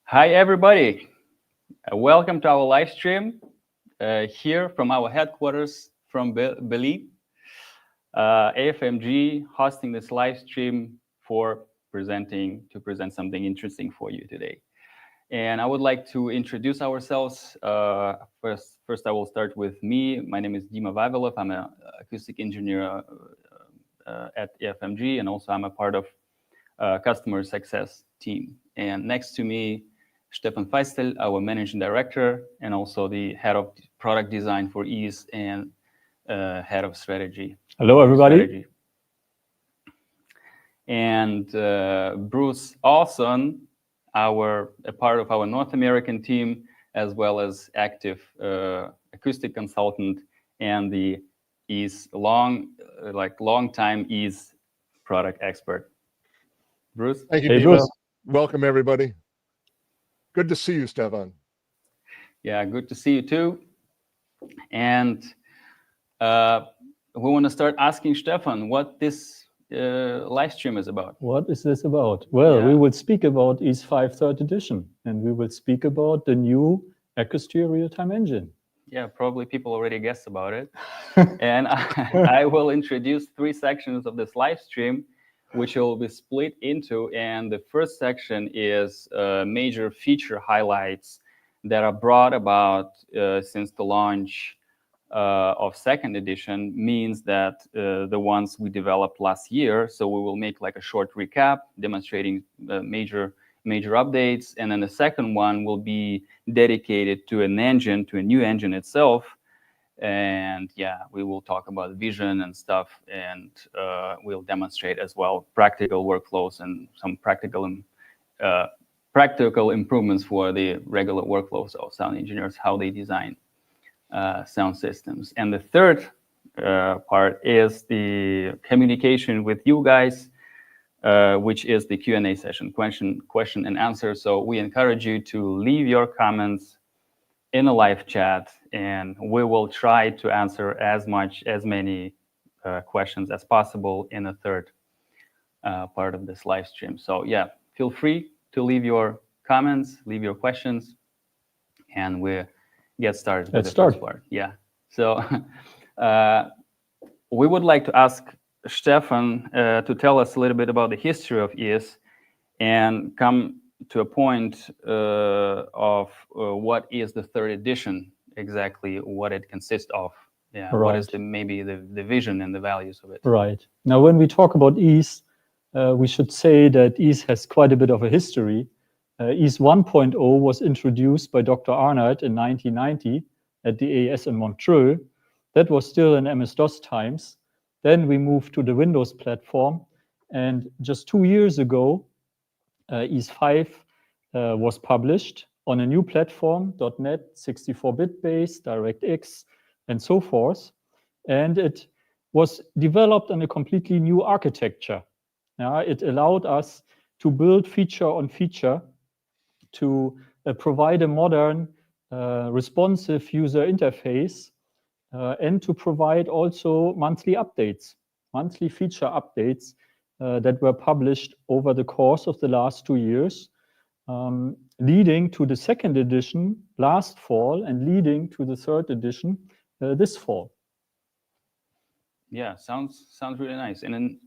Hi, everybody. Welcome to our live stream here from our headquarters from Berlin. AFMG hosting this live stream to present something interesting for you today. And I would like to introduce ourselves. First, I will start with me. My name is Dima Vavilov. I'm an acoustic engineer at AFMG, and also I'm a part of customer success team. And next to me, Stefan Feistel, our managing director, and also the head of product design for EASE and head of strategy. Hello, everybody. And Bruce Olson, a part of our North American team, as well as active acoustic consultant and the EASE long time EASE product expert. Bruce? Thank you, Hey, Dima. Bruce. Welcome, everybody. Good to see you, Stefan. Yeah, good to see you too. And we want to start asking Stefan what this live stream is about. What is this about? Well, Yeah. we will speak about EASE 5 3rd edition, and we will speak about the new Acousteer real-time engine. Yeah, probably people already guessed about it. And I will introduce 3 sections of this live stream, which will be split into. And the first section is major feature highlights that are brought about since the launch of 2nd edition, means that the ones we developed last year. So we will make like a short recap demonstrating major updates. And then the second one will be dedicated to a new engine itself. And yeah, we will talk about vision and stuff, and we'll demonstrate as well practical workflows and some practical improvements for the regular workflows of sound engineers, how they design sound systems. And the third part is the communication with you guys, which is the Q&A session, question and answer. So we encourage you to leave your comments in a live chat, and we will try to answer as many questions as possible in the third part of this live stream. So yeah, feel free to leave your comments, leave your questions, and we'll get started with the first part. Yeah. So we would like to ask Stefan to tell us a little bit about the history of EASE and come to a point of what is the 3rd edition, exactly what it consists of. Yeah, Right. What is maybe the vision and the values of it. Right. Now, when we talk about EASE, we should say that EASE has quite a bit of a history. EASE 1.0 was introduced by Dr. Arnold in 1990 at the AES in Montreux. That was still in MS-DOS times. Then we moved to the Windows platform, and just 2 years ago, EASE 5 was published on a new platform, .NET, 64-bit base, DirectX, and so forth. And it was developed on a completely new architecture. It allowed us to build feature on feature, to provide a modern, responsive user interface, and to provide also monthly feature updates that were published over the course of the last 2 years, leading to the 2nd edition last fall and leading to the 3rd edition this fall. Yeah, sounds really nice. And then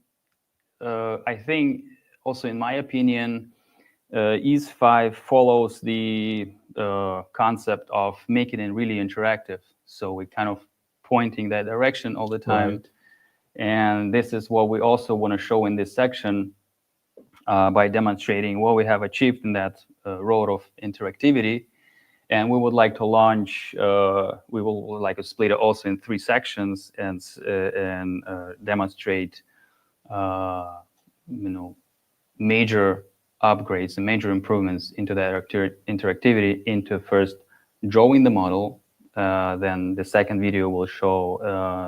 I think also, in my opinion, EASE 5 follows the concept of making it really interactive. So we're kind of pointing that direction all the time. Right. And this is what we also want to show in this section by demonstrating what we have achieved in that road of interactivity. And we would like to launch, we will like to split it also in 3 sections and demonstrate, major upgrades and major improvements into that interactivity into first drawing the model. Then the second video will show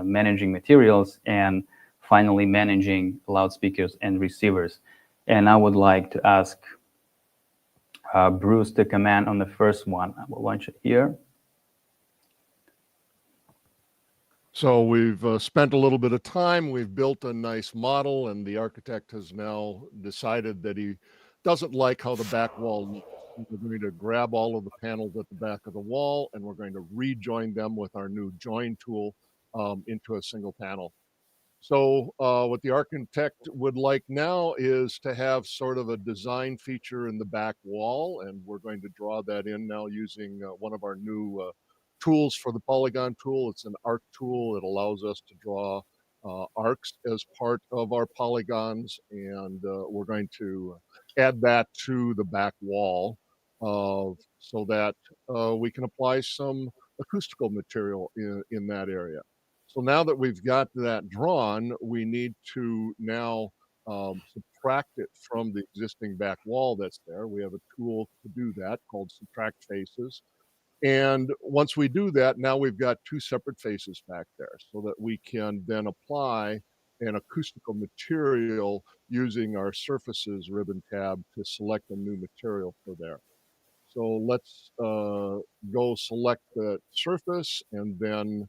managing materials, and finally managing loudspeakers and receivers. And I would like to ask Bruce to comment on the first one. I will launch it here. So we've spent a little bit of time. We've built a nice model, and the architect has now decided that he doesn't like how the back wall looks. we're going to grab all of the panels at the back of the wall, and we're going to rejoin them with our new join tool into a single panel. So what the architect would like now is to have sort of a design feature in the back wall, and we're going to draw that in now using one of our new tools for the polygon tool. It's an arc tool. It allows us to draw arcs as part of our polygons, and we're going to add that to the back wall so that we can apply some acoustical material in that area. So now that we've got that drawn, we need to now subtract it from the existing back wall that's there. We have a tool to do that called subtract faces. And once we do that, now we've got two separate faces back there so that we can then apply an acoustical material using our surfaces ribbon tab to select a new material for there. So let's go select the surface and then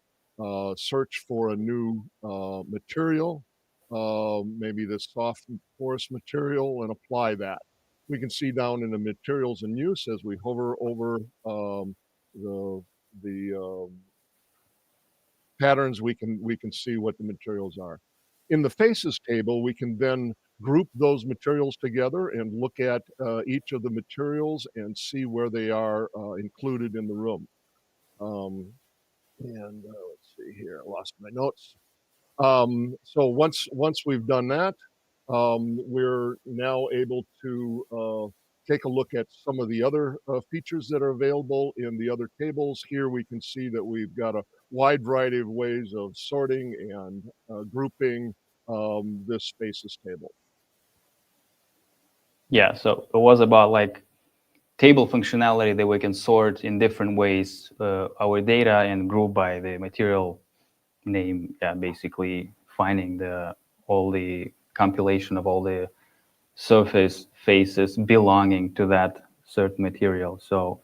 search for a new material, maybe this soft and porous material, and apply that. We can see down in the materials in use as we hover over the patterns, we can see what the materials are. In the faces table, we can then group those materials together and look at each of the materials and see where they are included in the room. Let's see here, I lost my notes. So once we've done that, we're now able to take a look at some of the other features that are available in the other tables. Here we can see that we've got a wide variety of ways of sorting and grouping this spaces table. Yeah, so it was about like table functionality that we can sort in different ways our data and group by the material name. Yeah, basically finding all the compilation of all the surface faces belonging to that certain material. So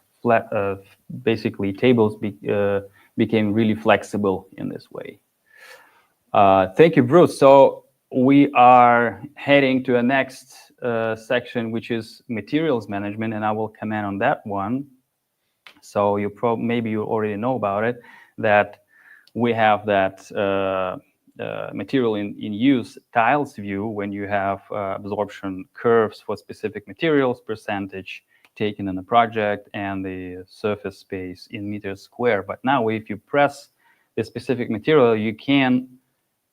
basically tables became really flexible in this way. Thank you, Bruce. So we are heading to a next section, which is materials management, and I will comment on that one. So maybe you already know about it, that we have that material in use tiles view when you have absorption curves for specific materials, percentage taken in a project, and the surface space in meters square. But now if you press the specific material, you can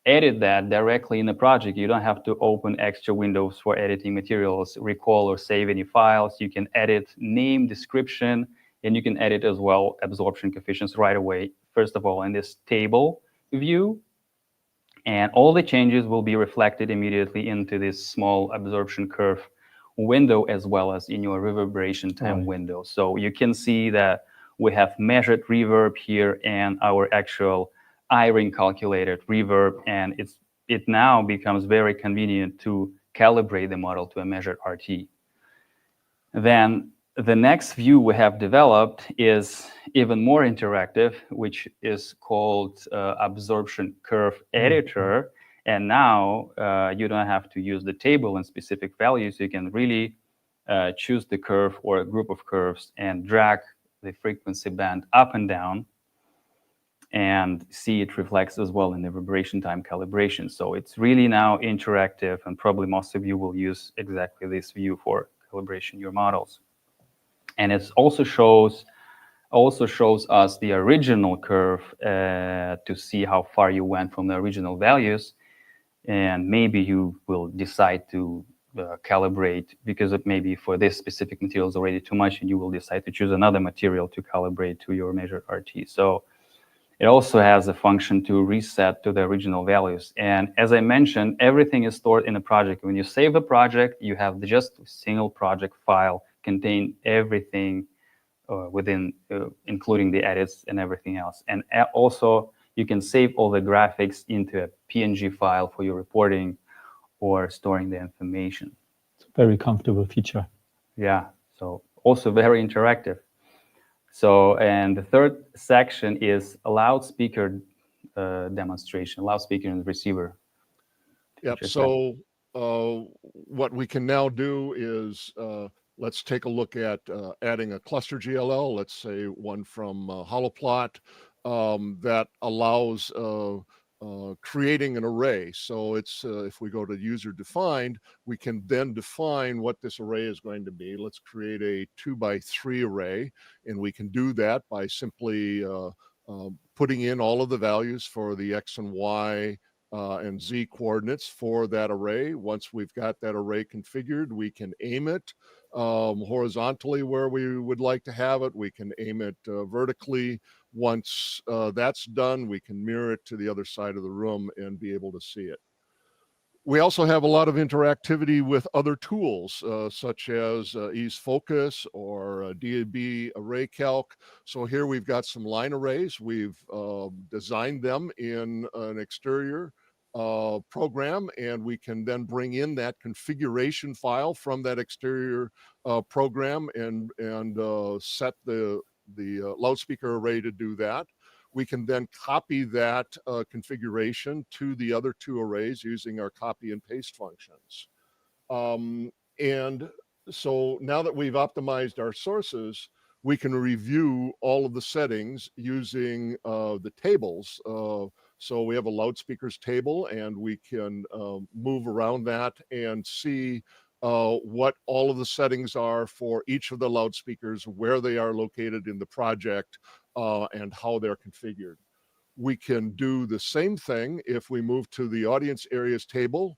edit that directly in the project. You don't have to open extra windows for editing materials, recall or save any files. You can edit name, description, and you can edit as well absorption coefficients right away. First of all, in this table view, and all the changes will be reflected immediately into this small absorption curve window, as well as in your reverberation time window. So you can see that we have measured reverb here and our actual I-ring calculated reverb, and it now becomes very convenient to calibrate the model to a measured RT. Then the next view we have developed is even more interactive, which is called absorption curve editor. And now you don't have to use the table and specific values. You can really choose the curve or a group of curves and drag the frequency band up and down, and see it reflects as well in the reverberation time calibration. So it's really now interactive, and probably most of you will use exactly this view for calibration your models. And it also shows us the original curve to see how far you went from the original values. And maybe you will decide to calibrate, because it maybe for this specific material is already too much, and you will decide to choose another material to calibrate to your measured RT. So it also has a function to reset to the original values. And as I mentioned, everything is stored in a project. When you save a project, you have just a single project file contain everything within, including the edits and everything else. And also, you can save all the graphics into a PNG file for your reporting or storing the information. It's a very comfortable feature. Yeah, so also very interactive. So, and the third section is a loudspeaker demonstration, loudspeaker and receiver. Yep, so what we can now do is Let's take a look at adding a cluster GLL, let's say one from Holoplot, that allows creating an array. So it's if we go to user defined, we can then define what this array is going to be. Let's create a 2x3 array, and we can do that by simply putting in all of the values for the X and Y and Z coordinates for that array. Once we've got that array configured, we can aim it horizontally where we would like to have it. We can aim it vertically. Once that's done, we can mirror it to the other side of the room and be able to see it. We also have a lot of interactivity with other tools, such as Ease Focus or DAB Array Calc. So here we've got some line arrays. We've designed them in an exterior program, and we can then bring in that configuration file from that exterior program and set the loudspeaker array to do that. We can then copy that configuration to the other two arrays using our copy and paste functions. And so now that we've optimized our sources, we can review all of the settings using the tables. So we have a loudspeakers table, and we can move around that and see what all of the settings are for each of the loudspeakers, where they are located in the project, and how they're configured. We can do the same thing if we move to the audience areas table.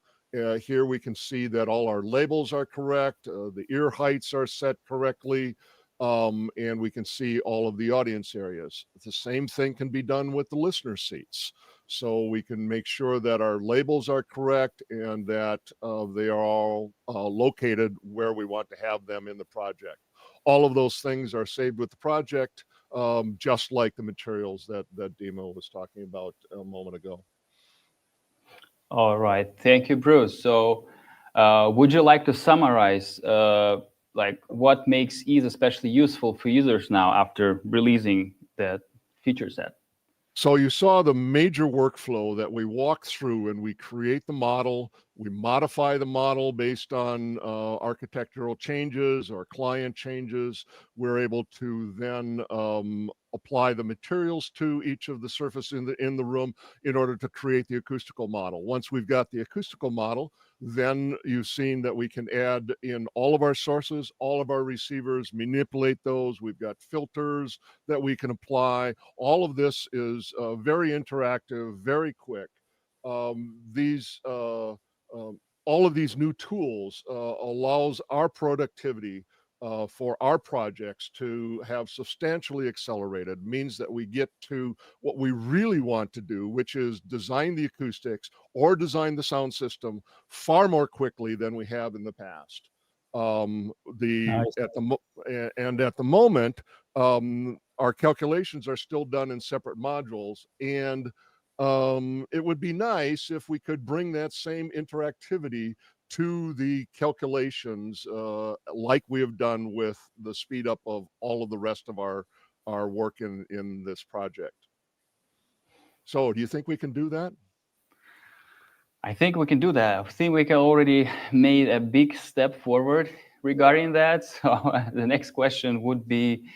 Here we can see that all our labels are correct, the ear heights are set correctly, and we can see all of the audience areas. The same thing can be done with the listener seats. So we can make sure that our labels are correct and that they are all located where we want to have them in the project. All of those things are saved with the project, just like the materials that Dima was talking about a moment ago. All right, thank you, Bruce. So would you like to summarize like what makes Ease especially useful for users now after releasing that feature set? So you saw the major workflow that we walk through, and we create the model, we modify the model based on architectural changes or client changes. We're able to then apply the materials to each of the surface in the room in order to create the acoustical model. Once we've got the acoustical model, then you've seen that we can add in all of our sources, all of our receivers, manipulate those. We've got filters that we can apply. All of this is very interactive, very quick. All of these new tools allows our productivity for our projects to have substantially accelerated, means that we get to what we really want to do, which is design the acoustics or design the sound system far more quickly than we have in the past. Nice. At the moment, our calculations are still done in separate modules, and it would be nice if we could bring that same interactivity to the calculations like we have done with the speed up of all of the rest of our work in this project. So do you think we can do that? I think we can do that. I think we can already made a big step forward regarding that. So the next question would be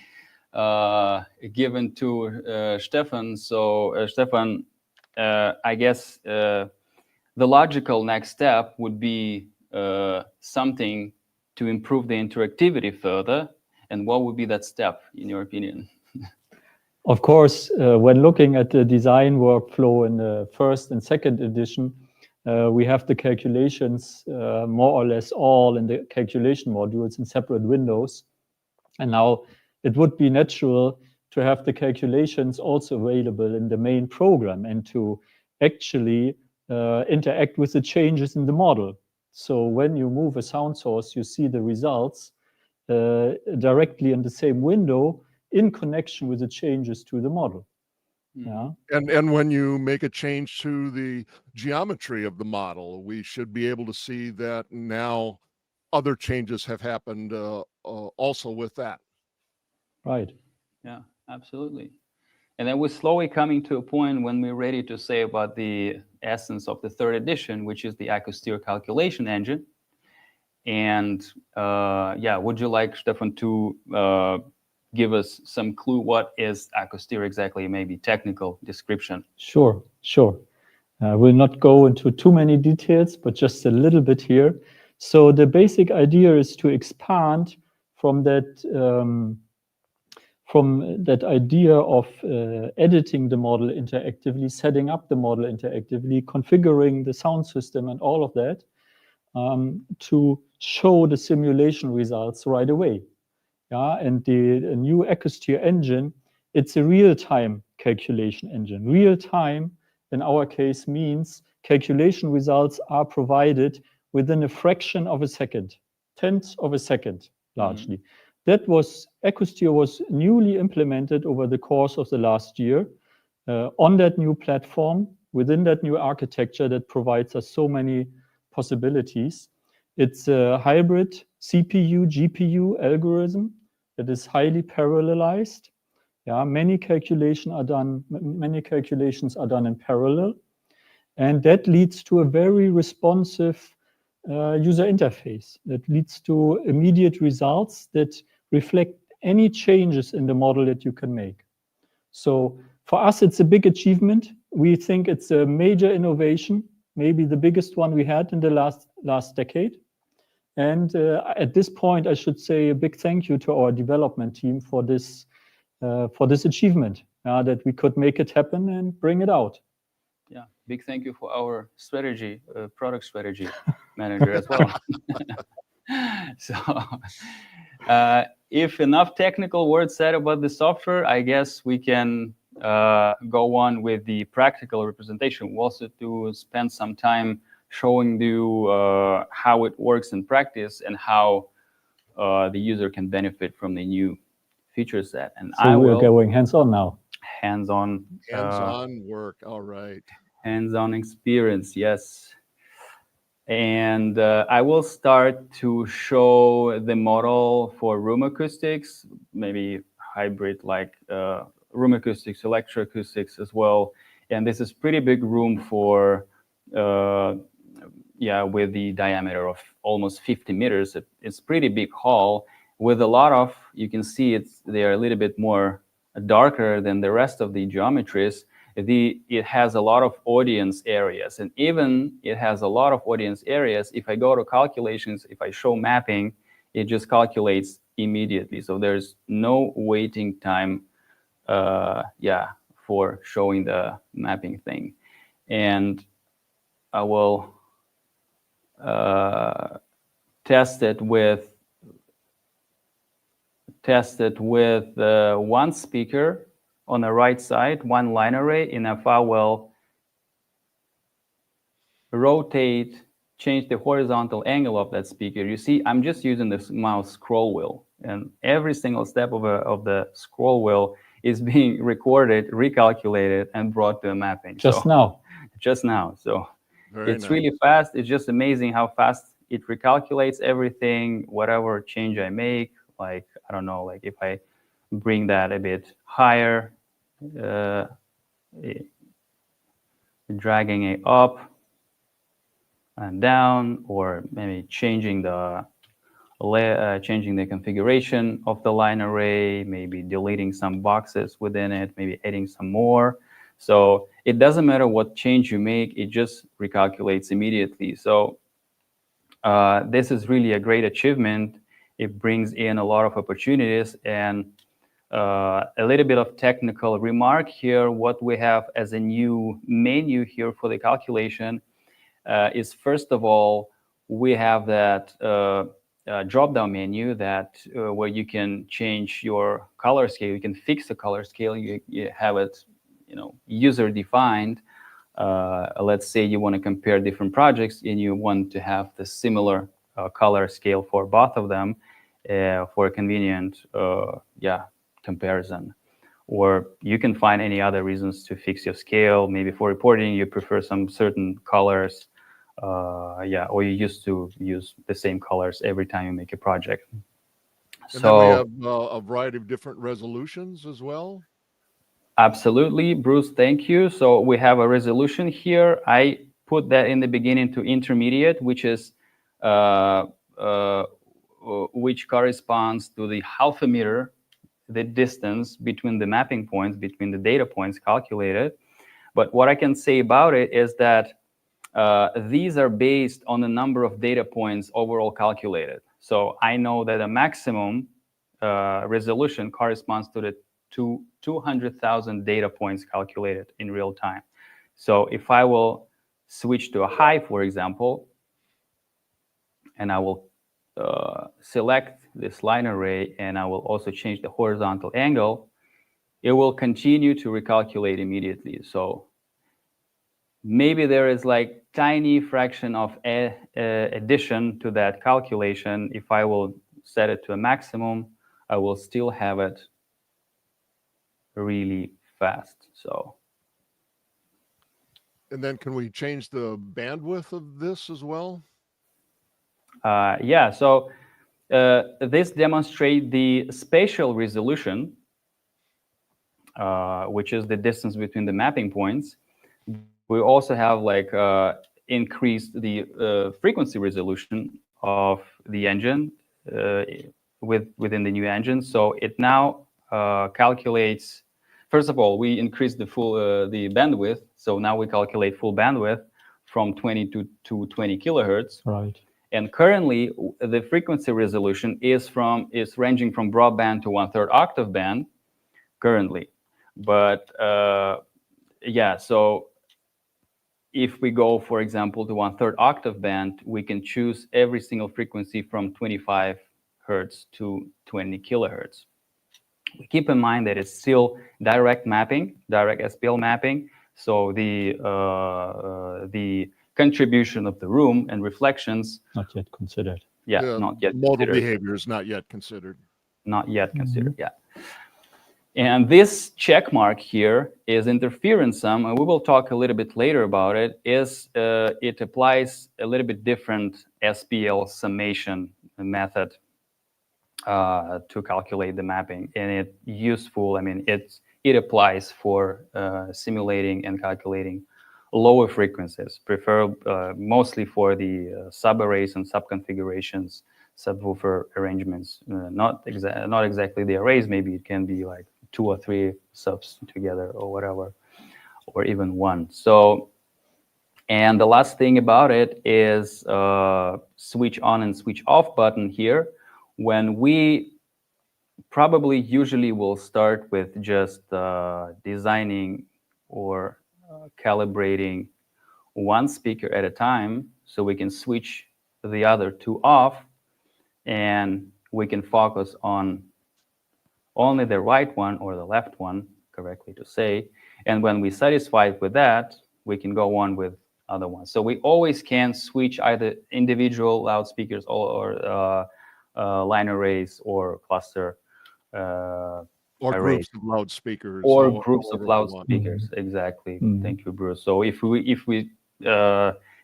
given to Stefan. So Stefan, I guess the logical next step would be something to improve the interactivity further. And what would be that step, in your opinion? Of course, when looking at the design workflow in the first and second edition, we have the calculations more or less all in the calculation modules in separate windows. And now it would be natural to have the calculations also available in the main program and to actually interact with the changes in the model. So when you move a sound source, you see the results directly in the same window in connection with the changes to the model. Yeah. And when you make a change to the geometry of the model, we should be able to see that now other changes have happened also with that. Right. Yeah, absolutely. And then we're slowly coming to a point when we're ready to say about the essence of the third edition, which is the Acousteer calculation engine. And yeah, would you like, Stefan, to give us some clue what is Acousteer exactly, maybe technical description? Sure, sure. I will not go into too many details, but just a little bit here. So the basic idea is to expand from that idea of editing the model interactively, setting up the model interactively, configuring the sound system and all of that, to show the simulation results right away. Yeah, and the new Acousteer engine, it's a real-time calculation engine. Real-time, in our case, means calculation results are provided within a fraction of a second, tenths of a second, largely. Acousteer was newly implemented over the course of the last year on that new platform, within that new architecture that provides us so many possibilities. It's a hybrid CPU, GPU algorithm that is highly parallelized. Yeah, many calculations are done in parallel, and that leads to a very responsive user interface that leads to immediate results that reflect any changes in the model that you can make. So for us, it's a big achievement. We think it's a major innovation, maybe the biggest one we had in the last decade. And at this point, I should say a big thank you to our development team for this achievement, that we could make it happen and bring it out. Yeah, big thank you for our strategy, product strategy manager as well. So if enough technical words said about the software, I guess we can go on with the practical representation. We also to spend some time showing you how it works in practice and how the user can benefit from the new feature set. And so we're going hands-on now. Hands-on. Hands-on work, all right. Hands-on experience, yes. And I will start to show the model for room acoustics, maybe hybrid like room acoustics, electroacoustics as well. And this is pretty big room for with the diameter of almost 50 meters. It's pretty big hall with a lot of, you can see they're a little bit more darker than the rest of the geometries. It has a lot of audience areas, and even it has a lot of audience areas. If I go to calculations, if I show mapping, it just calculates immediately. So there's no waiting time for showing the mapping thing. And I will test it with one speaker on the right side, one line array. And if I will rotate, change the horizontal angle of that speaker, you see I'm just using this mouse scroll wheel, and every single step of the scroll wheel is being recorded, recalculated, and brought to a mapping. Just now. So Very it's nice. really fast. It's just amazing how fast it recalculates everything, whatever change I make. Like, I don't know, like if I bring that a bit higher, dragging it up and down, or maybe changing the configuration of the line array, maybe deleting some boxes within it, maybe adding some more. So it doesn't matter what change you make, it just recalculates immediately. So this is really a great achievement. It brings in a lot of opportunities. And a little bit of technical remark here. What we have as a new menu here for the calculation is, first of all, we have that drop-down menu that where you can change your color scale. You can fix the color scale. You have it, user-defined. Let's say you want to compare different projects and you want to have the similar color scale for both of them for a convenient comparison. Or you can find any other reasons to fix your scale. Maybe for reporting, you prefer some certain colors. Or you used to use the same colors every time you make a project. And then we have a variety of different resolutions as well. Absolutely, Bruce, thank you. So we have a resolution here. I put that in the beginning to intermediate, which is which corresponds to the half a meter, the distance between the mapping points, between the data points calculated. But what I can say about it is that these are based on the number of data points overall calculated. So I know that a maximum resolution corresponds to the 200,000 data points calculated in real time. So if I will switch to a high, for example, and I will select this line array, and I will also change the horizontal angle, it will continue to recalculate immediately. So maybe there is like tiny fraction of addition to that calculation. If I will set it to a maximum, I will still have it really fast. So. And then can we change the bandwidth of this as well? Yeah, so this demonstrates the spatial resolution, which is the distance between the mapping points. We also have like increased the frequency resolution of the engine within the new engine. So it now calculates. First of all, we increased the bandwidth. So now we calculate full bandwidth from 20 to 20 kilohertz. Right. And currently, the frequency resolution is ranging from broadband to 1/3 octave band currently. But yeah, so if we go, for example, to 1/3 octave band, we can choose every single frequency from 25 hertz to 20 kilohertz. Keep in mind that it's still direct mapping, direct SPL mapping. So the contribution of the room and reflections not yet considered. Yeah, not yet modal considered. behavior is not yet considered. Not yet considered. Yeah. And this check mark here is interference sum, and we will talk a little bit later about it. It applies a little bit different SPL summation method to calculate the mapping, and it's useful. I mean, it applies for simulating and calculating lower frequencies, mostly for the sub-arrays and sub-configurations, subwoofer arrangements. Not exactly the arrays. Maybe it can be like 2 or 3 subs together or whatever, or even one. So, and the last thing about it is switch on and switch off button here. When we probably usually will start with just designing or calibrating one speaker at a time, so we can switch the other 2 off, and we can focus on only the right one or the left one, correctly to say. And when we're satisfied with that, we can go on with other ones. So we always can switch either individual loudspeakers or line arrays or cluster or arrays. groups of loudspeakers. Or groups of loudspeakers, exactly. Thank you, Bruce. So if we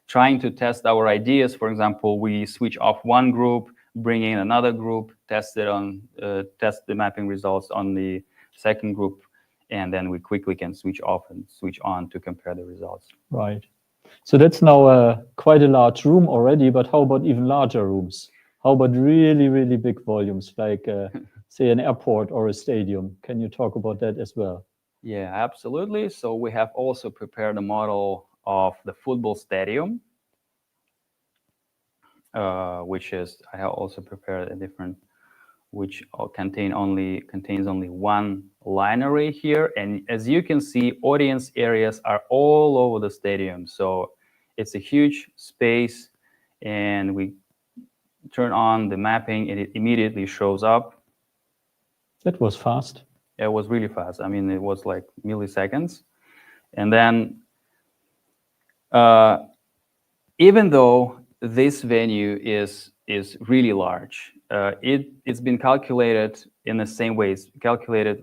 trying to test our ideas, for example, we switch off one group, bring in another group, test the mapping results on the second group, and then we quickly can switch off and switch on to compare the results. Right. So that's now quite a large room already, but how about even larger rooms? How about really, really big volumes, like say an airport or a stadium? Can you talk about that as well? Yeah, absolutely. So we have also prepared a model of the football stadium, which is, I have also prepared a different, which contains only one line array here. And as you can see, audience areas are all over the stadium. So it's a huge space, and we turn on the mapping and it immediately shows up. That was fast. It was really fast. I mean, it was like milliseconds. And then even though this venue is really large, it's been calculated in the same way. It's calculated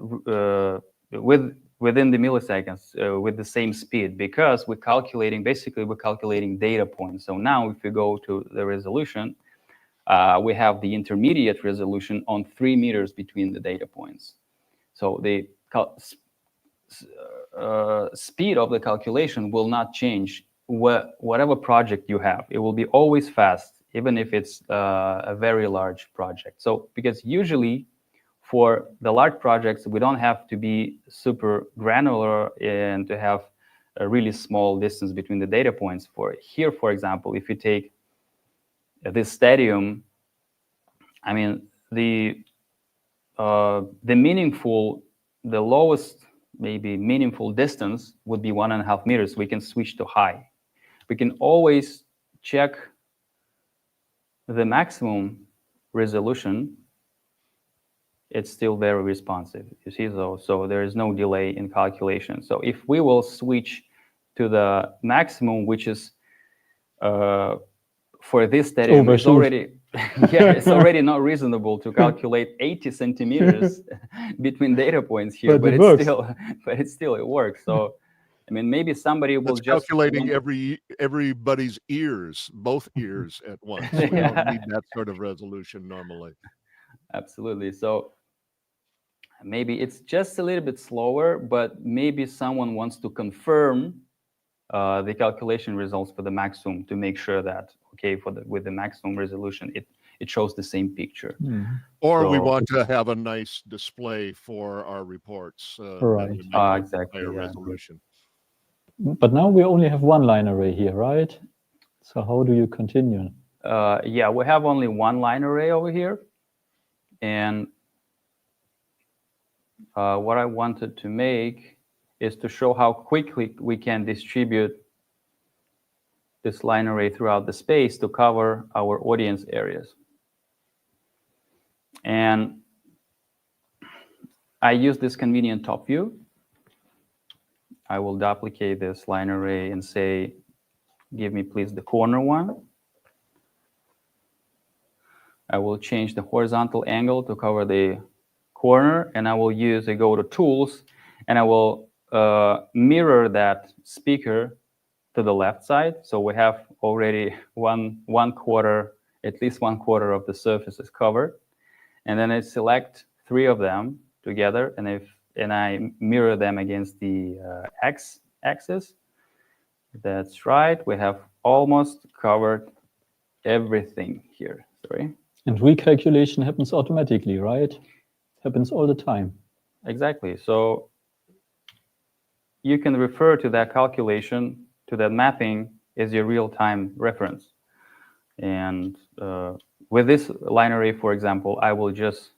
within the milliseconds with the same speed, because we're calculating data points. So now if you go to the resolution, we have the intermediate resolution on 3 meters between the data points. So the speed of the calculation will not change whatever project you have. It will be always fast. even if it's a very large project. So because usually for the large projects, we don't have to be super granular and to have a really small distance between the data points. For here, for example, if you take this stadium, I mean, the lowest maybe meaningful distance would be 1.5 meters. We can switch to high. We can always check the maximum resolution. It's still very responsive, you see, so there is no delay in calculation. So if we will switch to the maximum, which is for this stadium, it's already it's already not reasonable to calculate 80 centimeters between data points here, but it still works. So I mean, maybe somebody will just calculating everybody's ears, both ears at once. We don't need that sort of resolution normally. Absolutely. So maybe it's just a little bit slower, but maybe someone wants to confirm the calculation results for the maximum to make sure that, okay, with the maximum resolution, it shows the same picture. Or we want to have a nice display for our reports. Right. Exactly. Higher resolution. But now we only have one line array here, right? So how do you continue? Yeah, we have only one line array over here. And what I wanted to make is to show how quickly we can distribute this line array throughout the space to cover our audience areas. And I use this convenient top view. I will duplicate this line array and say, give me please the corner one. I will change the horizontal angle to cover the corner, and I will go to tools, and I will mirror that speaker to the left side. So we have already at least one quarter of the surface is covered. And then I select 3 of them together, and I mirror them against the x-axis. That's right. We have almost covered everything here. Sorry. And recalculation happens automatically, right? Happens all the time. Exactly. So you can refer to that calculation, to that mapping as your real-time reference. And with this line array, for example, I will just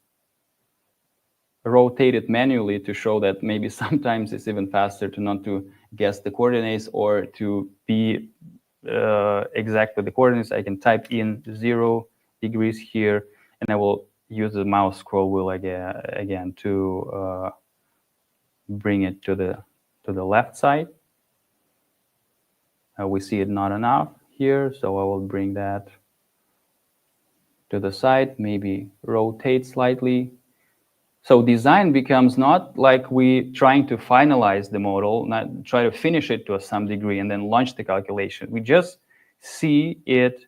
rotate it manually to show that maybe sometimes it's even faster to not to guess the coordinates or to be exact with the coordinates. I can type in 0 degrees here, and I will use the mouse scroll wheel again to bring it to the left side. We see it not enough here, so I will bring that to the side, maybe rotate slightly. So design becomes not like we trying to finalize the model, not try to finish it to some degree and then launch the calculation. We just see it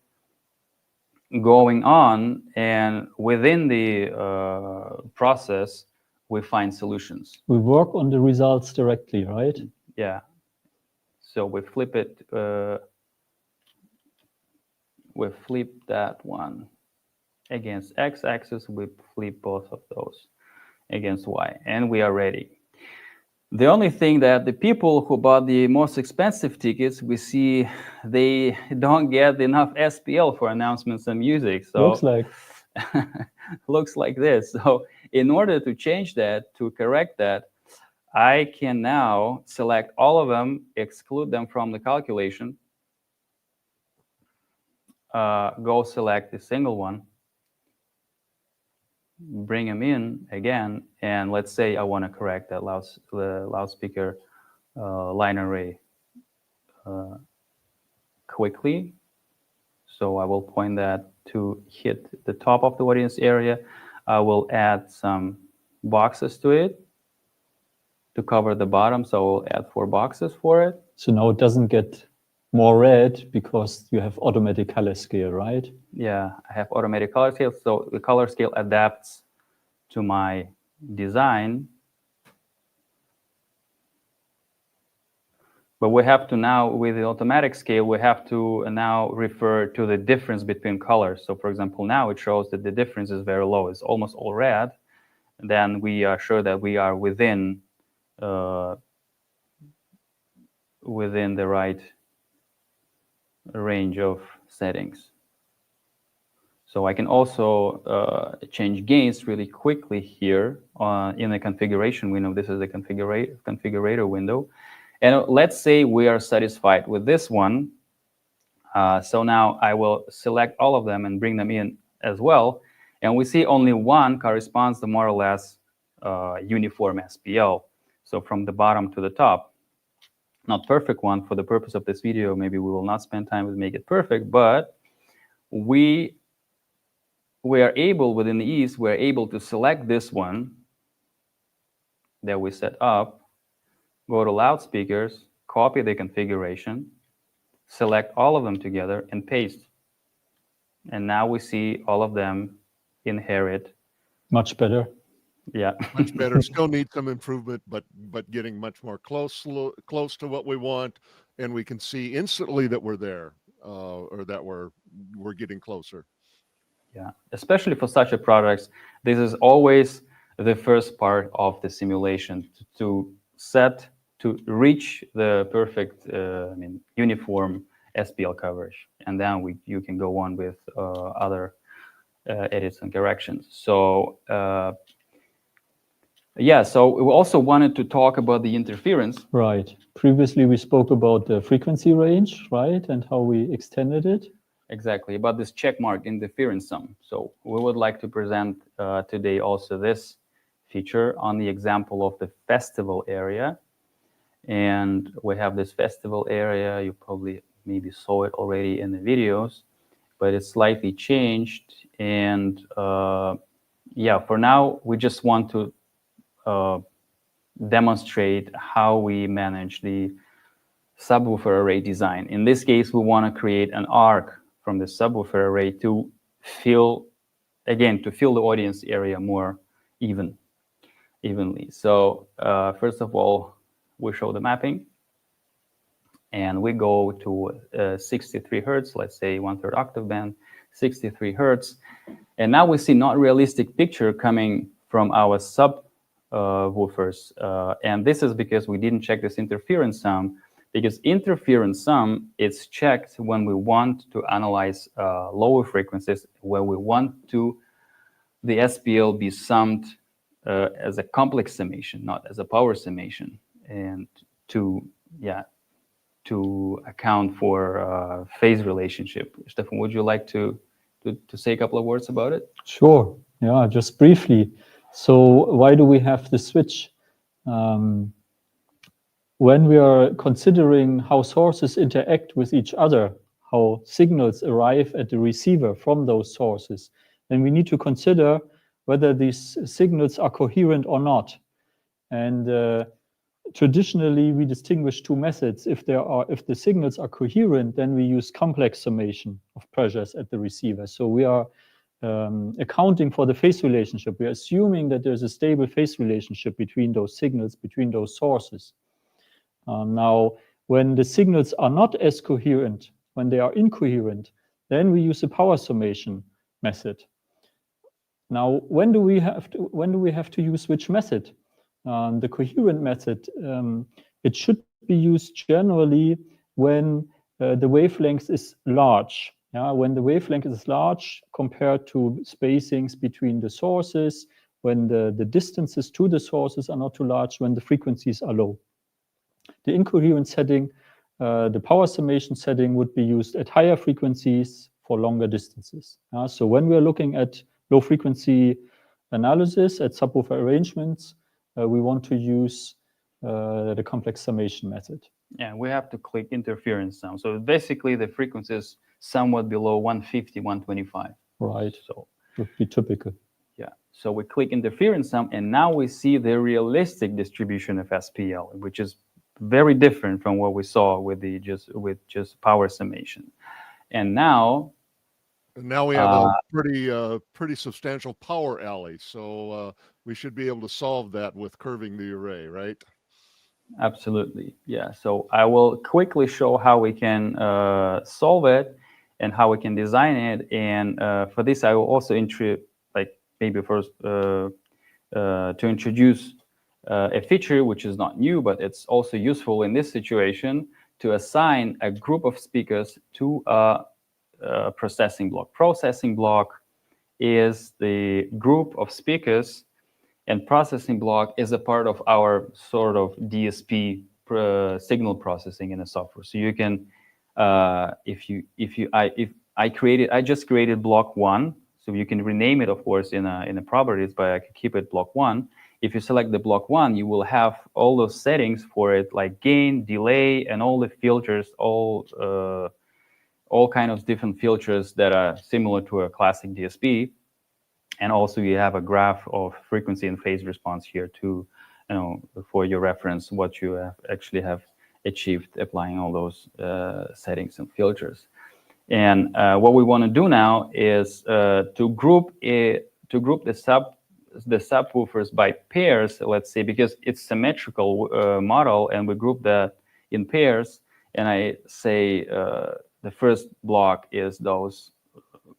going on, and within the process, we find solutions. We work on the results directly, right? Yeah. So we flip it, we flip that one against x-axis, we flip both of those against y, and we are ready. The only thing that the people who bought the most expensive tickets, we see they don't get enough SPL for announcements and music. So looks like this. So in order to change that, to correct that, I can now select all of them, exclude them from the calculation, go select the single one, bring them in again, and let's say I want to correct that loudspeaker line array quickly. So I will point that to hit the top of the audience area. I will add some boxes to it to cover the bottom. So I will add 4 boxes for it. So now it doesn't get more red because you have automatic color scale, right? Yeah, I have automatic color scale. So the color scale adapts to my design. But we have to now, with the automatic scale, we have to now refer to the difference between colors. So for example, now it shows that the difference is very low. It's almost all red. Then we are sure that we are within the right range of settings. So I can also change gains really quickly here in the configuration window. This is the configurator window. And let's say we are satisfied with this one. So now I will select all of them and bring them in as well. And we see only one corresponds to more or less uniform SPL. So from the bottom to the top. Not perfect one. For the purpose of this video, maybe we will not spend time to make it perfect, but we are able, within the ease, we're able to select this one that we set up, go to loudspeakers, copy the configuration, select all of them together, and paste. And now we see all of them inherit. Much better. Yeah. Much better. Still need some improvement, but getting much more close to what we want, and we can see instantly that we're there, or that we're getting closer. Yeah, especially for such a product, this is always the first part of the simulation to reach the perfect, uniform SPL coverage, and then you can go on with other edits and corrections. So yeah, so we also wanted to talk about the interference. Right. Previously, we spoke about the frequency range, right, and how we extended it. Exactly, about this checkmark interference sum. So we would like to present today also this feature on the example of the festival area. And we have this festival area. You probably maybe saw it already in the videos, but it's slightly changed. And yeah, for now, we just want to demonstrate how we manage the subwoofer array design. In this case, we want to create an arc from the subwoofer array to fill the audience area more evenly. So first of all, we show the mapping, and we go to 63 hertz, let's say 1/3 octave band, 63 hertz. And now we see not realistic picture coming from our subwoofers. And this is because we didn't check this interference sum, because interference sum is checked when we want to analyze lower frequencies, where we want the SPL be summed as a complex summation, not as a power summation, and to account for phase relationship. Stefan, would you like to say a couple of words about it? Sure. Yeah, just briefly. So why do we have the switch? When we are considering how sources interact with each other, how signals arrive at the receiver from those sources, then we need to consider whether these signals are coherent or not. And traditionally, we distinguish two methods. If the signals are coherent, then we use complex summation of pressures at the receiver. So we are accounting for the phase relationship. We are assuming that there's a stable phase relationship between those signals, between those sources. Now, when the signals are not as coherent, when they are incoherent, then we use a power summation method. Now, when do we have to use which method? The coherent method, it should be used generally when the wavelength is large. Yeah, when the wavelength is large compared to spacings between the sources, when the distances to the sources are not too large, when the frequencies are low. The incoherent setting, the power summation setting, would be used at higher frequencies for longer distances. So when we're looking at low frequency analysis at subwoofer arrangements, we want to use the complex summation method. Yeah, we have to click interference sum. So basically the frequency is somewhat below 150, 125. Right. So would be typical. Yeah. So we click interference sum, and now we see the realistic distribution of SPL, which is very different from what we saw with just power summation. And now we have a pretty substantial power alley. So we should be able to solve that with curving the array, right? Absolutely, yeah. So I will quickly show how we can solve it and how we can design it. And for this, I will also maybe first to introduce a feature which is not new, but it's also useful in this situation, to assign a group of speakers to a processing block. Processing block is the group of speakers, and processing block is a part of our sort of DSP signal processing in the software. So you can, if I just created block 1, so you can rename it, of course, in the properties, but I can keep it block 1. If you select the block 1, you will have all those settings for it, like gain, delay, and all the filters, all kind of different filters that are similar to a classic DSP. And also you have a graph of frequency and phase response here too, for your reference, what you actually have achieved applying all those settings and filters. And what we want to do now is to group the subwoofers by pairs, let's say, because it's symmetrical model, and we group that in pairs. And I say the first block is those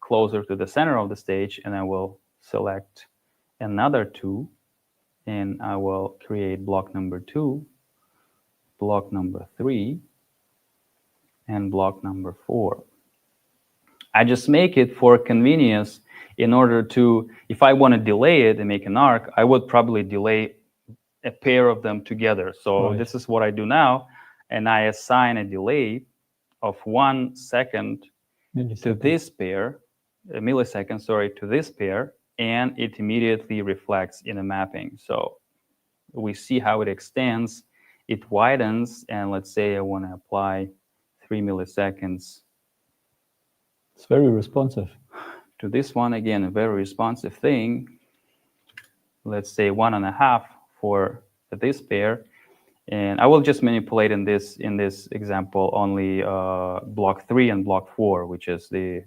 closer to the center of the stage, and I will select another 2, and I will create block number 2, block number 3, and block number 4. I just make it for convenience in order to, if I want to delay it and make an arc, I would probably delay a pair of them together. So this is what I do now, and I assign a delay of 1 second to this pair, a millisecond, sorry, to this pair, and it immediately reflects in a mapping. So we see how it extends, it widens, and let's say I want to apply 3 milliseconds. It's very responsive. To this one, again, a very responsive thing. Let's say 1.5 for this pair. And I will just manipulate in this example only block 3 and block 4, which is the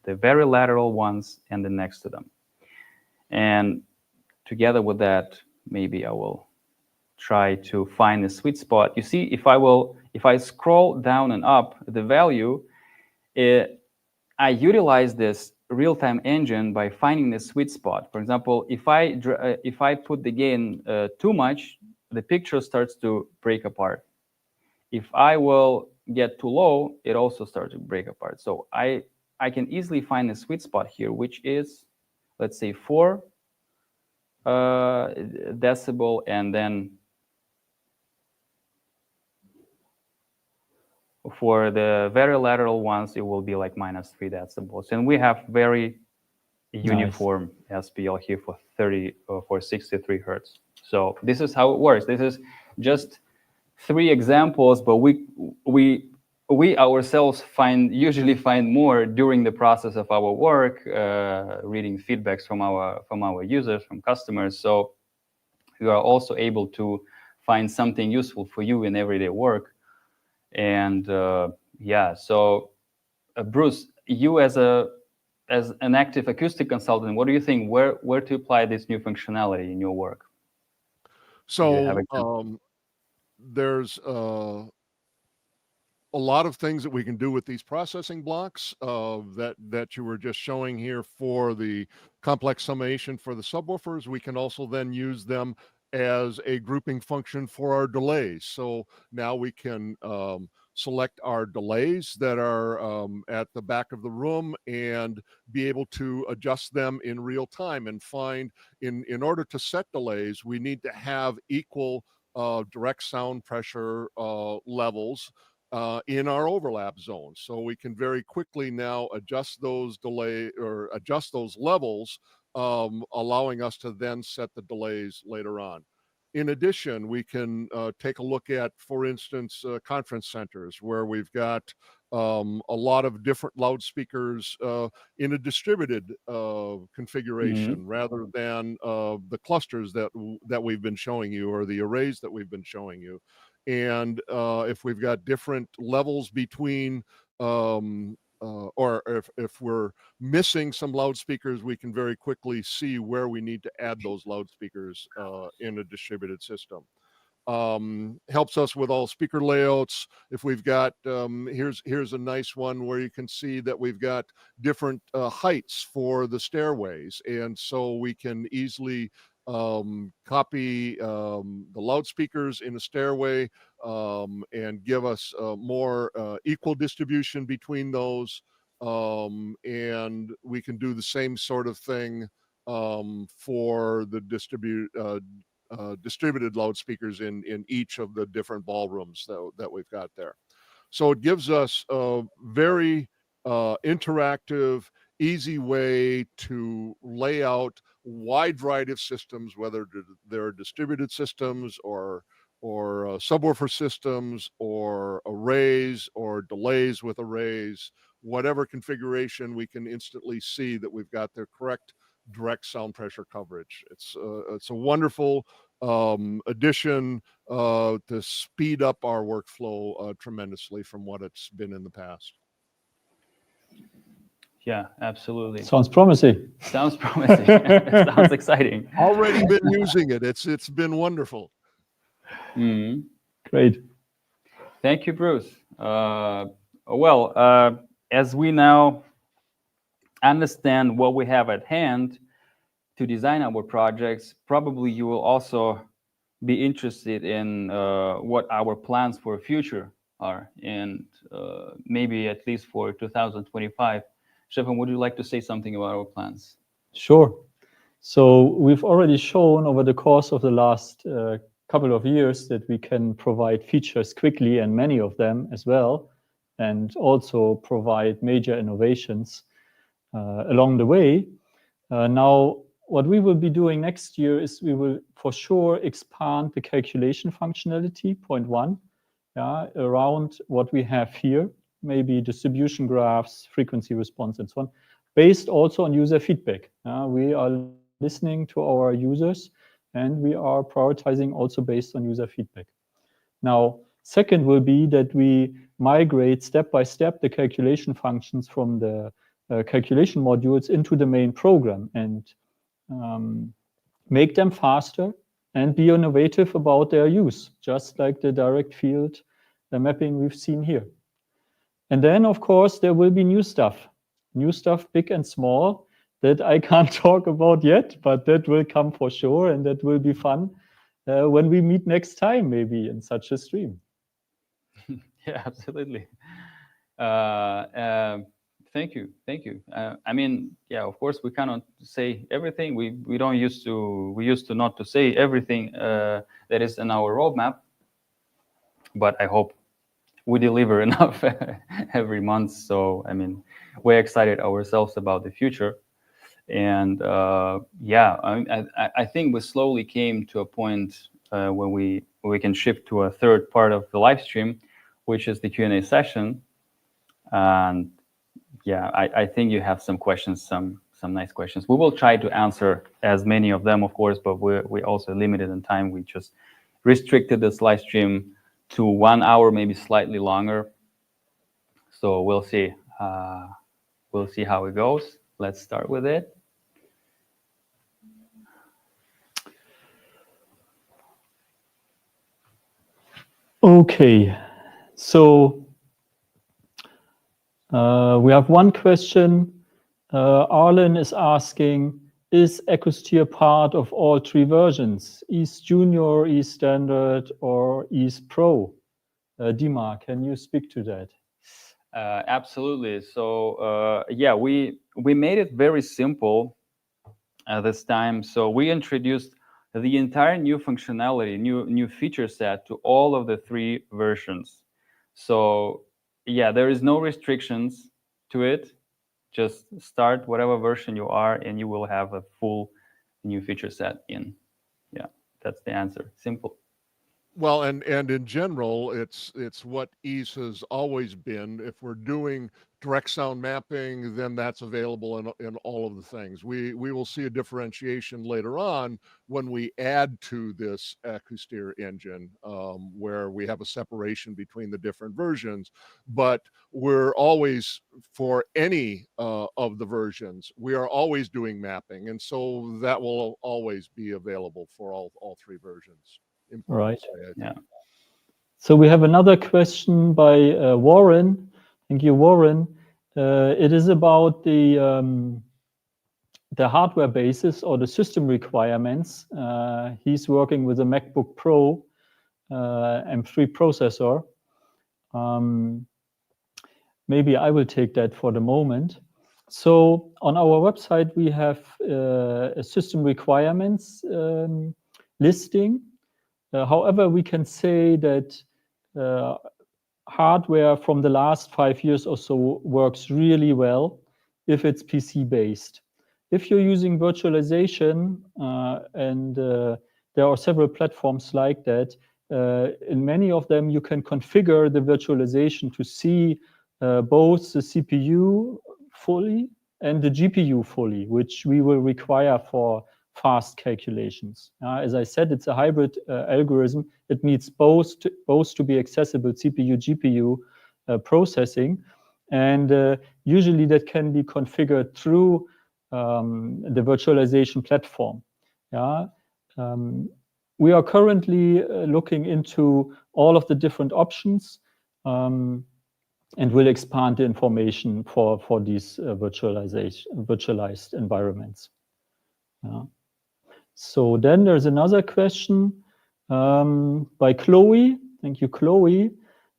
very lateral ones and the next to them. And together with that, maybe I will try to find a sweet spot. You see, if I scroll down and up the value, I utilize this real-time engine by finding the sweet spot. For example, if I put the gain too much, the picture starts to break apart. If I will get too low, it also starts to break apart. So I can easily find a sweet spot here, which is, let's say, 4 decibel, and then for the very lateral ones, it will be like -3 decibels. And we have very uniform SPL here for 63 hertz. So this is how it works. This is just 3 examples, but we ourselves usually find more during the process of our work, reading feedbacks from our users, from customers. So you are also able to find something useful for you in everyday work. And so Bruce, you as an active acoustic consultant, what do you think? Where to apply this new functionality in your work? So there's a lot of things that we can do with these processing blocks that you were just showing here for the complex summation for the subwoofers. We can also then use them as a grouping function for our delays. So now we can select our delays that are at the back of the room and be able to adjust them in real time and find, in order to set delays, we need to have equal direct sound pressure levels in our overlap zone. So we can very quickly now adjust those adjust those levels, allowing us to then set the delays later on. In addition, we can take a look at, for instance, conference centers where we've got a lot of different loudspeakers in a distributed configuration rather than the clusters that we've been showing you, or the arrays that we've been showing you. And if we've got different levels between or if we're missing some loudspeakers, we can very quickly see where we need to add those loudspeakers in a distributed system. helps us with all speaker layouts. If we've got, here's a nice one where you can see that we've got different heights for the stairways. And so we can easily copy the loudspeakers in a stairway and give us more equal distribution between those. And we can do the same sort of thing for the distributed loudspeakers in each of the different ballrooms that we've got there. So it gives us a very interactive, easy way to lay out wide variety of systems, whether they're distributed systems or subwoofer systems or arrays or delays with arrays. Whatever configuration, we can instantly see that we've got the correct direct sound pressure coverage. It's a wonderful addition to speed up our workflow tremendously from what it's been in the past. Yeah, absolutely. Sounds promising. Sounds promising. Sounds exciting. Already been using it. It's been wonderful. Mm-hmm. Great. Thank you, Bruce. As we now understand what we have at hand to design our projects, probably you will also be interested in what our plans for future are, and maybe at least for 2025. Stefan, would you like to say something about our plans? Sure. So we've already shown over the course of the last couple of years that we can provide features quickly, and many of them as well, and also provide major innovations along the way. Now, what we will be doing next year is we will for sure expand the calculation functionality, point one, around what we have here, maybe distribution graphs, frequency response, and so on, based also on user feedback. We are listening to our users, and we are prioritizing also based on user feedback. Now, second will be that we migrate step by step the calculation functions from the calculation modules into the main program and make them faster and be innovative about their use, just like the direct field mapping we've seen here. And then, of course, there will be new stuff, big and small, that I can't talk about yet, but that will come for sure, and that will be fun when we meet next time, maybe in such a stream. Yeah, absolutely. Thank you. I mean, yeah, of course, we cannot say everything. We used to not to say everything that is in our roadmap, but I hope we deliver enough every month. So, I mean, we're excited ourselves about the future. And I think we slowly came to a point when we can shift to a third part of the live stream, which is the Q&A session. And yeah, I think you have some questions, some nice questions. We will try to answer as many of them, of course, but we're also limited in time. We just restricted this live stream to 1 hour, maybe slightly longer. So we'll see. We'll see how it goes. Let's start with it. Okay, so we have one question. Arlen is asking, is Acousteer part of all three versions, EASE Junior, EASE Standard, or EASE Pro? Dima, can you speak to that? Absolutely. So yeah, we made it very simple this time. So we introduced the entire new functionality, new feature set to all of the three versions. So yeah, there is no restrictions to it. Just start whatever version you are, and you will have a full new feature set in. Yeah, that's the answer. Simple. Well, and in general, it's what EASE has always been. If we're doing direct sound mapping, then that's available in all of the things. We will see a differentiation later on when we add to this Acousteer engine, where we have a separation between the different versions. But we're always, for any of the versions, we are always doing mapping, and so that will always be available for all three versions. important to say, I think. Yeah. So we have another question by Warren. Thank you, Warren. It is about the hardware basis or the system requirements. He's working with a MacBook Pro M3 processor. Maybe I will take that for the moment. So on our website, we have a system requirements listing. However, we can say that hardware from the last 5 years or so works really well if it's PC based. If you're using virtualization, and there are several platforms like that, in many of them you can configure the virtualization to see both the CPU fully and the GPU fully, which we will require for fast calculations. As I said, it's a hybrid algorithm. It needs both to be accessible, CPU, GPU processing. And usually that can be configured through the virtualization platform. We are currently looking into all of the different options and will expand the information for these virtualized environments. So then there's another question by Chloe. Thank you, Chloe.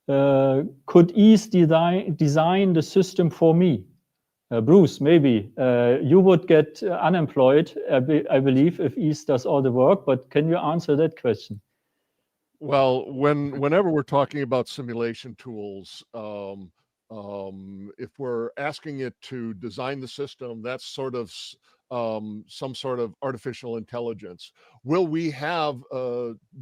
Could ease design the system for me? Bruce, maybe you would get unemployed, I believe, if ease does all the work, but can you answer that question? Well, whenever we're talking about simulation tools, if we're asking it to design the system, that's sort of some sort of artificial intelligence. Will we have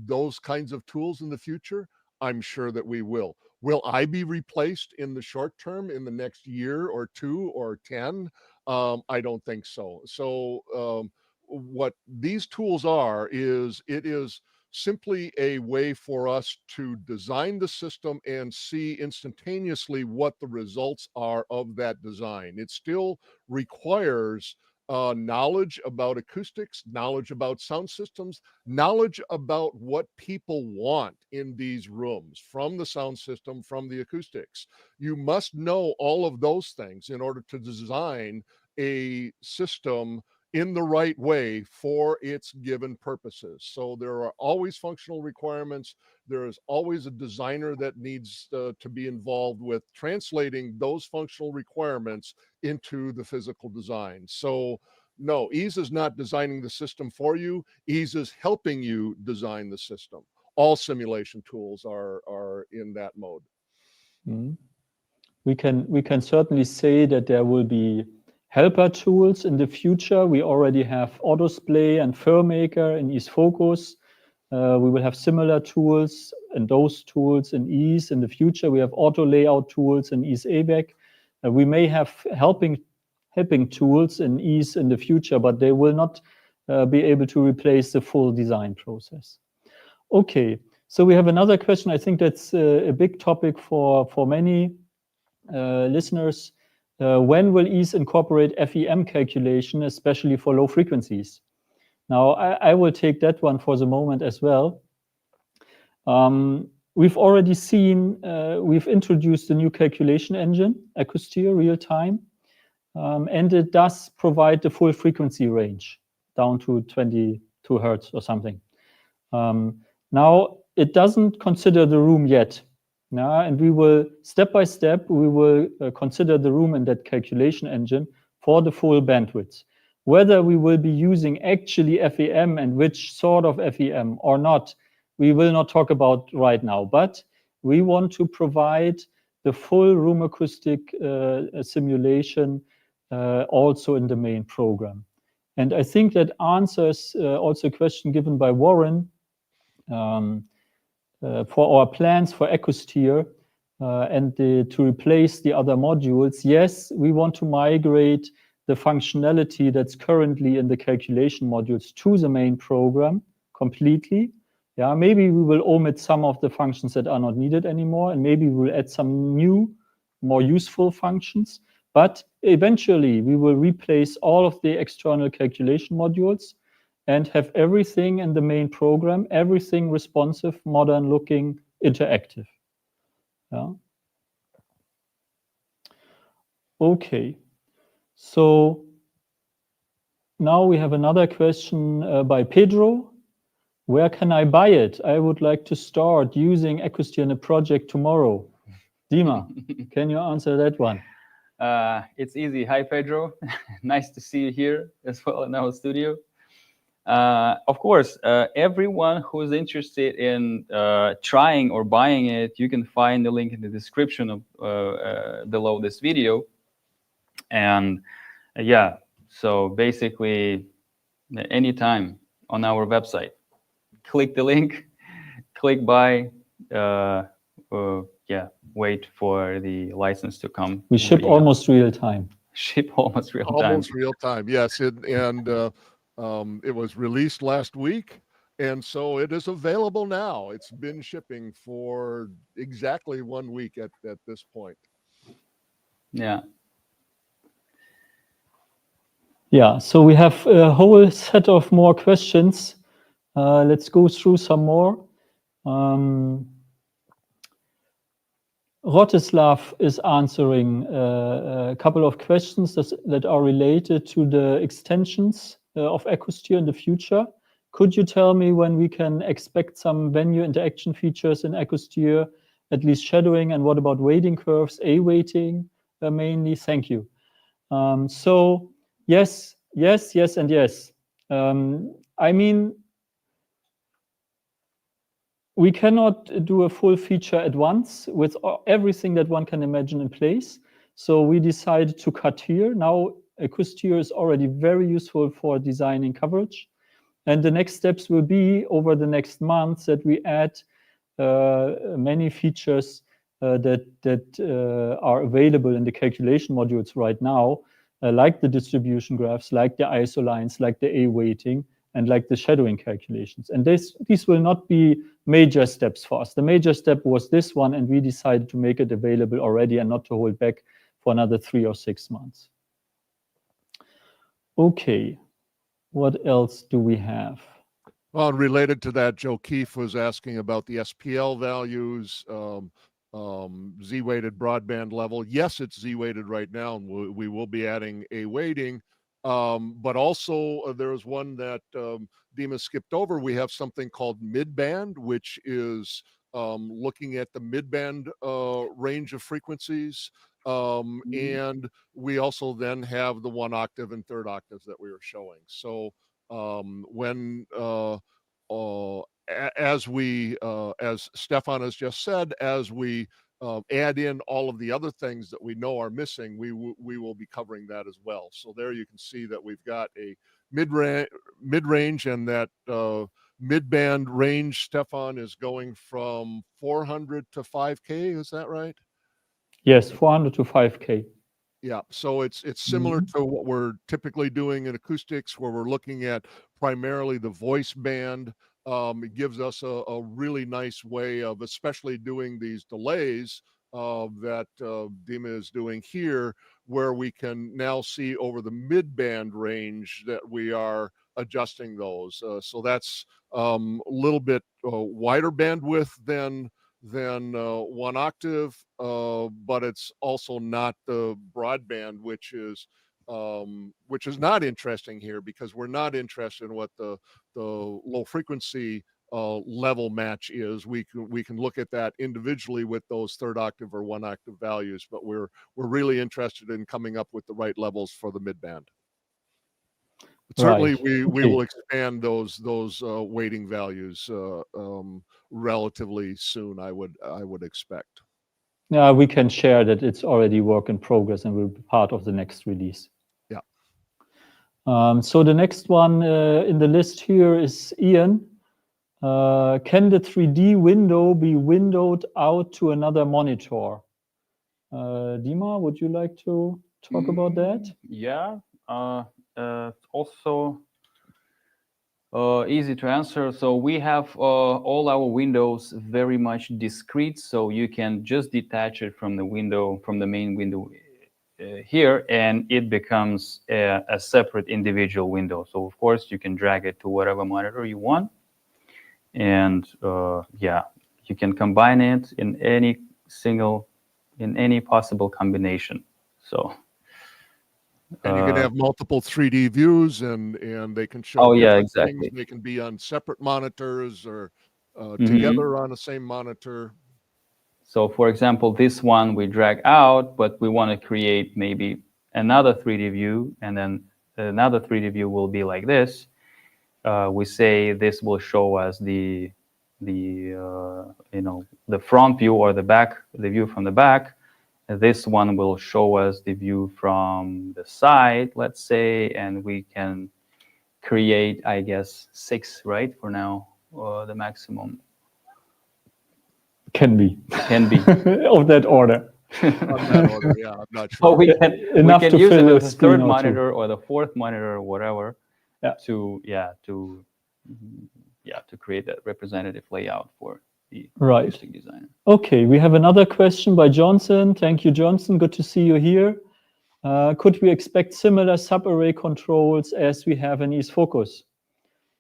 those kinds of tools in the future? I'm sure that we will. Will I be replaced in the short term, in the next year or 2 or 10? I don't think so. So what these tools are is it is simply a way for us to design the system and see instantaneously what the results are of that design. It still requires knowledge about acoustics, knowledge about sound systems, knowledge about what people want in these rooms from the sound system, from the acoustics. You must know all of those things in order to design a system in the right way for its given purposes. So there are always functional requirements. There is always a designer that needs to be involved with translating those functional requirements into the physical design. So no, ease is not designing the system for you. Ease is helping you design the system. All simulation tools are in that mode. Mm-hmm. We can certainly say that there will be helper tools in the future. We already have Autosplay and FurMaker in Ease Focus. We will have similar tools and those tools in Ease in the future. We have auto layout tools in Ease ABAC. We may have helping tools in Ease in the future, but they will not be able to replace the full design process. Okay, so we have another question. I think that's a big topic for many listeners. When will Ease incorporate FEM calculation, especially for low frequencies? Now, I will take that one for the moment as well. We've already seen, we've introduced a new calculation engine, Acousteer real time, and it does provide the full frequency range down to 22 Hertz or something. Now, it doesn't consider the room yet. And we will, step by step, we will consider the room in that calculation engine for the full bandwidth. Whether we will be using actually FEM and which sort of FEM or not, we will not talk about right now. But we want to provide the full room acoustic simulation also in the main program. And I think that answers also a question given by Warren. For our plans for Acousteer and to replace the other modules, yes, we want to migrate the functionality that's currently in the calculation modules to the main program completely. Maybe we will omit some of the functions that are not needed anymore, and maybe we'll add some new, more useful functions. But eventually, we will replace all of the external calculation modules and have everything in the main program, everything responsive, modern looking, interactive. Yeah. Okay. So now we have another question by Pedro. Where can I buy it? I would like to start using Acousteer in a project tomorrow. Dima, can you answer that one? It's easy. Hi, Pedro. Nice to see you here as well in our studio. Of course, everyone who's interested in trying or buying it, you can find the link in the description of below this video. And yeah, so basically, anytime on our website, click the link, click buy. Yeah, wait for the license to come. We ship almost real time. Ship almost real time. Almost real time, yes. It was released last week, and so it is available now. It's been shipping for exactly 1 week at this point. Yeah. Yeah, so we have a whole set of more questions. Let's go through some more. Rotislav is answering a couple of questions that are related to the extensions of Acousteer in the future. Could you tell me when we can expect some venue interaction features in Acousteer, at least shadowing, and what about weighting curves, A-weighting mainly? Thank you. So yes, and yes. I mean, we cannot do a full feature at once with everything that one can imagine in place. So we decided to cut here. Now, Acousteer is already very useful for designing coverage. And the next steps will be over the next months that we add many features that are available in the calculation modules right now, like the distribution graphs, like the ISO lines, like the A-weighting, and like the shadowing calculations. And these will not be major steps for us. The major step was this one, and we decided to make it available already and not to hold back for another 3 or 6 months. Okay, what else do we have? Well, related to that, Joe Keefe was asking about the SPL values, Z-weighted broadband level. Yes, it's Z-weighted right now, and we will be adding a weighting. But also there's one that Dima skipped over. We have something called midband, which is looking at the midband range of frequencies. And we also then have the 1 octave and 3rd octaves that we were showing. So as Stefan has just said, as we add in all of the other things that we know are missing, we will be covering that as well. So there you can see that we've got a mid-range, and that mid-band range, Stefan, is going from 400 to 5K. Is that right? Yes, 400 to 5K. Yeah, so it's similar to what we're typically doing in acoustics, where we're looking at primarily the voice band. It gives us a really nice way of especially doing these delays that Dima is doing here, where we can now see over the mid-band range that we are adjusting those. So that's a little bit wider bandwidth than 1 octave, but it's also not the broadband, which is not interesting here, because we're not interested in what the low frequency level match is. We can look at that individually with those 3rd octave or 1 octave values, but we're really interested in coming up with the right levels for the midband. Certainly, we will expand those weighting values relatively soon. I would expect. Yeah, we can share that it's already work in progress and will be part of the next release. Yeah. So the next one in the list here is Ian. Can the 3D window be windowed out to another monitor? Dima, would you like to talk about that? Yeah. Also easy to answer. So we have all our windows very much discrete, so you can just detach it from the window, from the main window here, and it becomes a separate individual window. So of course you can drag it to whatever monitor you want, and yeah, you can combine it in any possible combination. So and you can have multiple 3D views, and they can show different things. They can be on separate monitors or together on the same monitor. So for example, this one we drag out, but we want to create maybe another 3D view, and then another 3D view will be like this. We say this will show us the front view or the view from the back. This one will show us the view from the side, let's say, and we can create, I guess, 6, right? For now, the maximum. Can be. Of that order. Of that order, yeah, I'm not sure. Well, we can use it as a third monitor or the fourth monitor or whatever, to create that representative layout for the acoustic designer. Okay, we have another question by Johnson. Thank you, Johnson. Good to see you here. Could we expect similar subarray controls as we have in EaseFocus?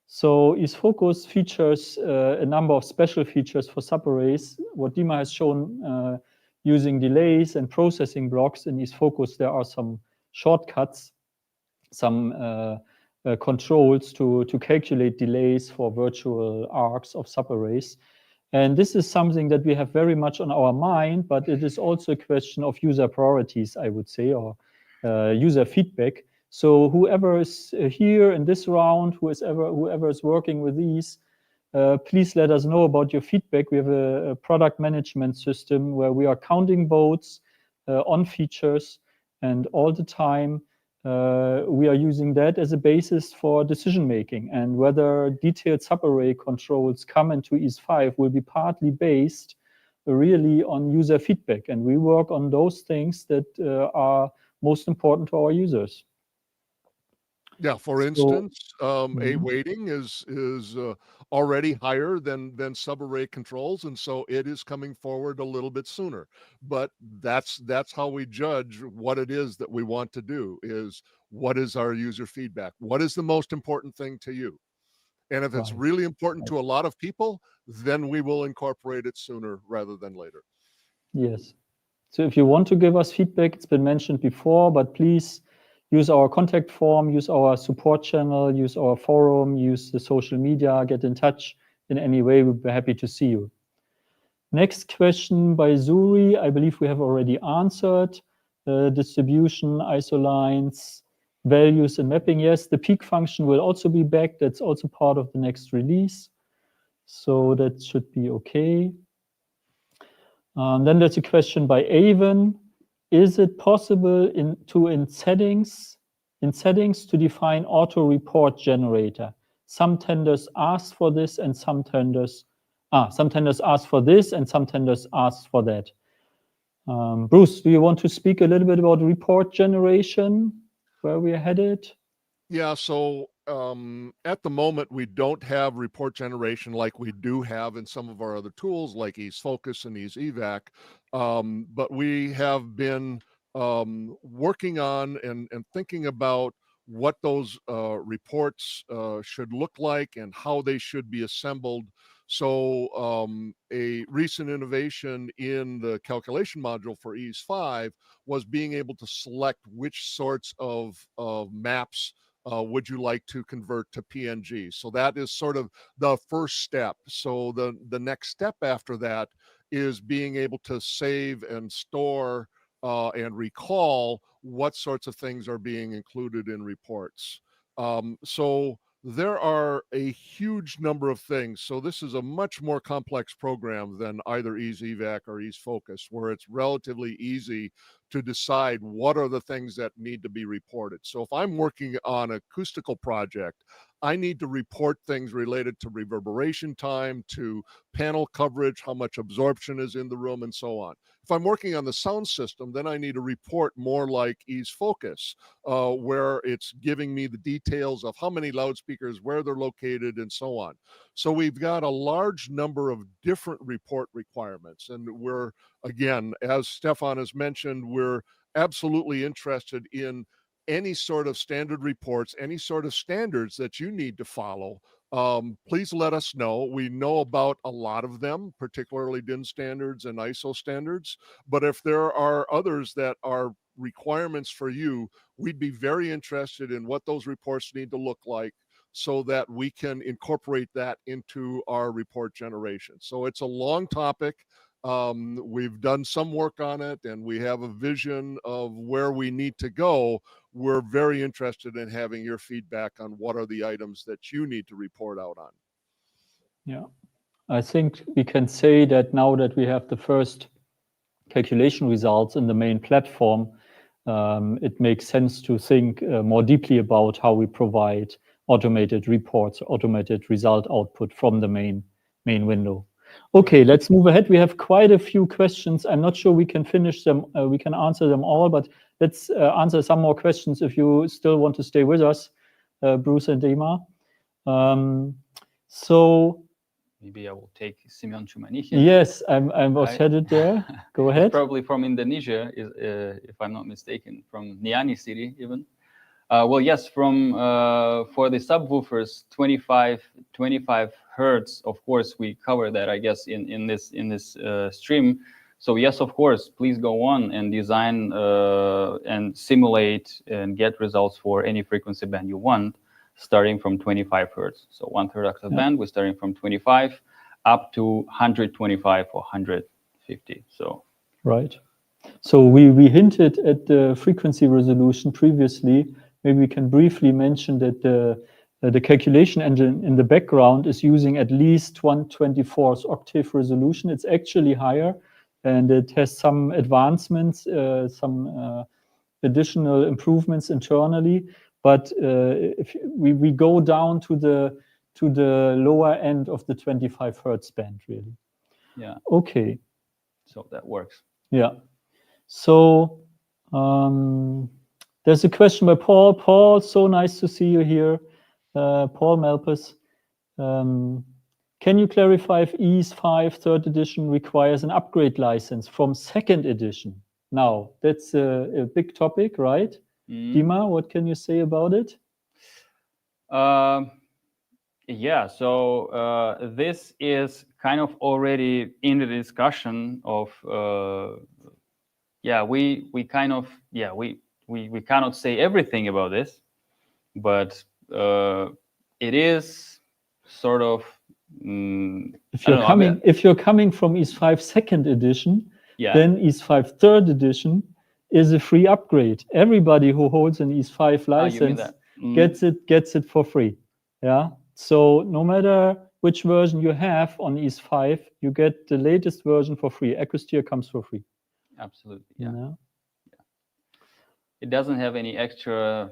So EaseFocus features a number of special features for subarrays. What Dima has shown using delays and processing blocks in EaseFocus, there are some shortcuts, some controls to calculate delays for virtual arcs of subarrays. And this is something that we have very much on our mind, but it is also a question of user priorities, I would say, or user feedback. So whoever is here in this round, whoever is working with these, please let us know about your feedback. We have a product management system where we are counting votes on features, and all the time we are using that as a basis for decision making. And whether detailed subarray controls come into EASE-5 will be partly based really on user feedback. And we work on those things that are most important to our users. Yeah, for instance, A weighting is already higher than subarray controls, and so it is coming forward a little bit sooner. But that's how we judge what it is that we want to do, is what is our user feedback? What is the most important thing to you? And if it's really important to a lot of people, then we will incorporate it sooner rather than later. Yes. So if you want to give us feedback, it's been mentioned before, but please use our contact form, use our support channel, use our forum, use the social media, get in touch in any way. We'll be happy to see you. Next question by Zuri, I believe we have already answered. Distribution, ISO lines, values and mapping. Yes, the peak function will also be back. That's also part of the next release. So that should be okay. Then there's a question by Avon. Is it possible in settings to define auto report generator? Some tenders ask for this, and some tenders ask for this, and some tenders ask for that. Bruce, do you want to speak a little bit about report generation, where we are headed? Yeah, so at the moment, we don't have report generation like we do have in some of our other tools like EaseFocus and EaseEvac, but we have been working on and thinking about what those reports should look like and how they should be assembled. So a recent innovation in the calculation module for EaseFive was being able to select which sorts of maps would you like to convert to PNG. So that is sort of the first step. So the next step after that is being able to save and store and recall what sorts of things are being included in reports. So there are a huge number of things. So this is a much more complex program than either EaseEvac or EaseFocus, where it's relatively easy to decide what are the things that need to be reported. So if I'm working on an acoustical project, I need to report things related to reverberation time, to panel coverage, how much absorption is in the room, and so on. If I'm working on the sound system, then I need to report more like EaseFocus, where it's giving me the details of how many loudspeakers, where they're located, and so on. So we've got a large number of different report requirements. And we're, again, as Stefan has mentioned, we're absolutely interested in any sort of standard reports, any sort of standards that you need to follow, please let us know. We know about a lot of them, particularly DIN standards and ISO standards. But if there are others that are requirements for you, we'd be very interested in what those reports need to look like so that we can incorporate that into our report generation. So it's a long topic. We've done some work on it and we have a vision of where we need to go. We're very interested in having your feedback on what are the items that you need to report out on. Yeah, I think we can say that now that we have the first calculation results in the main platform, it makes sense to think more deeply about how we provide automated reports, automated result output from the main window. Okay, let's move ahead. We have quite a few questions. I'm not sure we can finish them. We can answer them all, but let's answer some more questions if you still want to stay with us, Bruce and Dima. So maybe I will take Simeon Chumanichian. Yes, I was headed there. Go ahead. Probably from Indonesia, if I'm not mistaken, from Niani city even. Well, yes, from for the subwoofers, 25 hertz. Of course, we cover that, I guess, in this stream. So yes, of course, please go on and design and simulate and get results for any frequency band you want, starting from 25 hertz. So 1/3 octave band, we're starting from 25 up to 125 or 150. So right. So we hinted at the frequency resolution previously. Maybe we can briefly mention that the calculation engine in the background is using at least 1/24 octave resolution. It's actually higher, and it has some advancements, some additional improvements internally. But if we go down to the lower end of the 25 hertz band, really. Yeah. Okay. So that works. Yeah. So there's a question by Paul. Paul, so nice to see you here. Paul Malpas. Can you clarify if EASE 5 3rd edition requires an upgrade license from 2nd edition? Now, that's a big topic, right? Dima, what can you say about it? Yeah, so this is kind of already in the discussion of, we cannot say everything about this, but it is sort of. If you're coming from EASE 5 2nd edition, then EASE 5 3rd edition is a free upgrade. Everybody who holds an EASE 5 license gets it for free. Yeah. So no matter which version you have on EASE 5, you get the latest version for free. Acousteer comes for free. Absolutely. Yeah. It doesn't have any extra,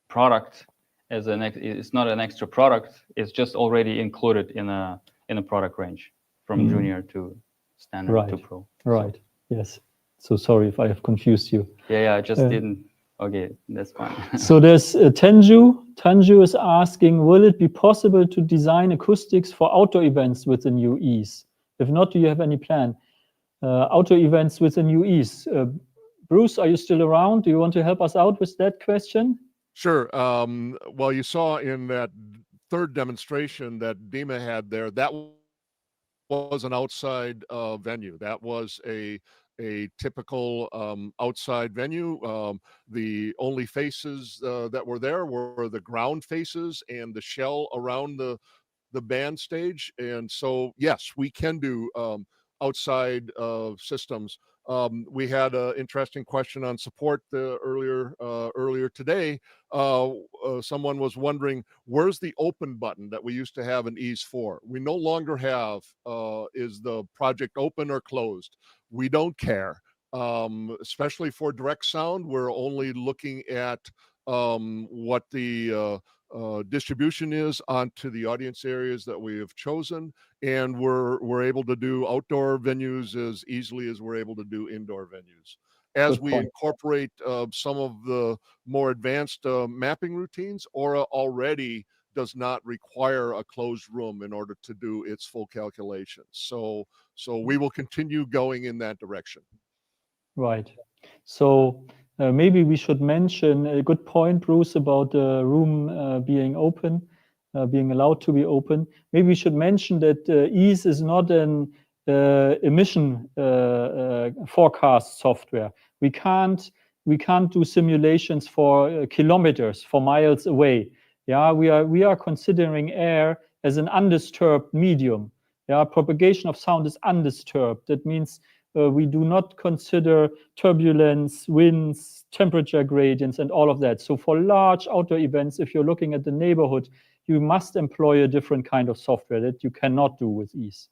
product as it's not an extra product. It's just already included in a product range from junior to standard to pro. Right. So. Yes. So sorry if I have confused you. Yeah. I just didn't. Okay, that's fine. So there's Tanju. Tanju is asking, will it be possible to design acoustics for outdoor events with the new EASE? If not, do you have any plan? Outdoor events with the new EASE. Bruce, are you still around? Do you want to help us out with that question? Sure. Well, you saw in that 3rd demonstration that Dima had there, that was an outside venue. That was a typical outside venue. The only faces that were there were the ground faces and the shell around the band stage. And so, yes, we can do outside systems. We had an interesting question on support earlier today. Someone was wondering, where's the open button that we used to have in EASE 4? We no longer have, is the project open or closed? We don't care. Especially for direct sound, we're only looking at what the distribution is onto the audience areas that we have chosen, and we're able to do outdoor venues as easily as we're able to do indoor venues. As we incorporate some of the more advanced mapping routines, Aura already does not require a closed room in order to do its full calculations. So we will continue going in that direction. Right. So maybe we should mention a good point, Bruce, about the room being open, being allowed to be open. Maybe we should mention that EASE is not an emission forecast software. We can't do simulations for kilometers, for miles away. Yeah, we are considering air as an undisturbed medium. Yeah, propagation of sound is undisturbed. That means we do not consider turbulence, winds, temperature gradients, and all of that. So for large outdoor events, if you're looking at the neighborhood, you must employ a different kind of software that you cannot do with EASE.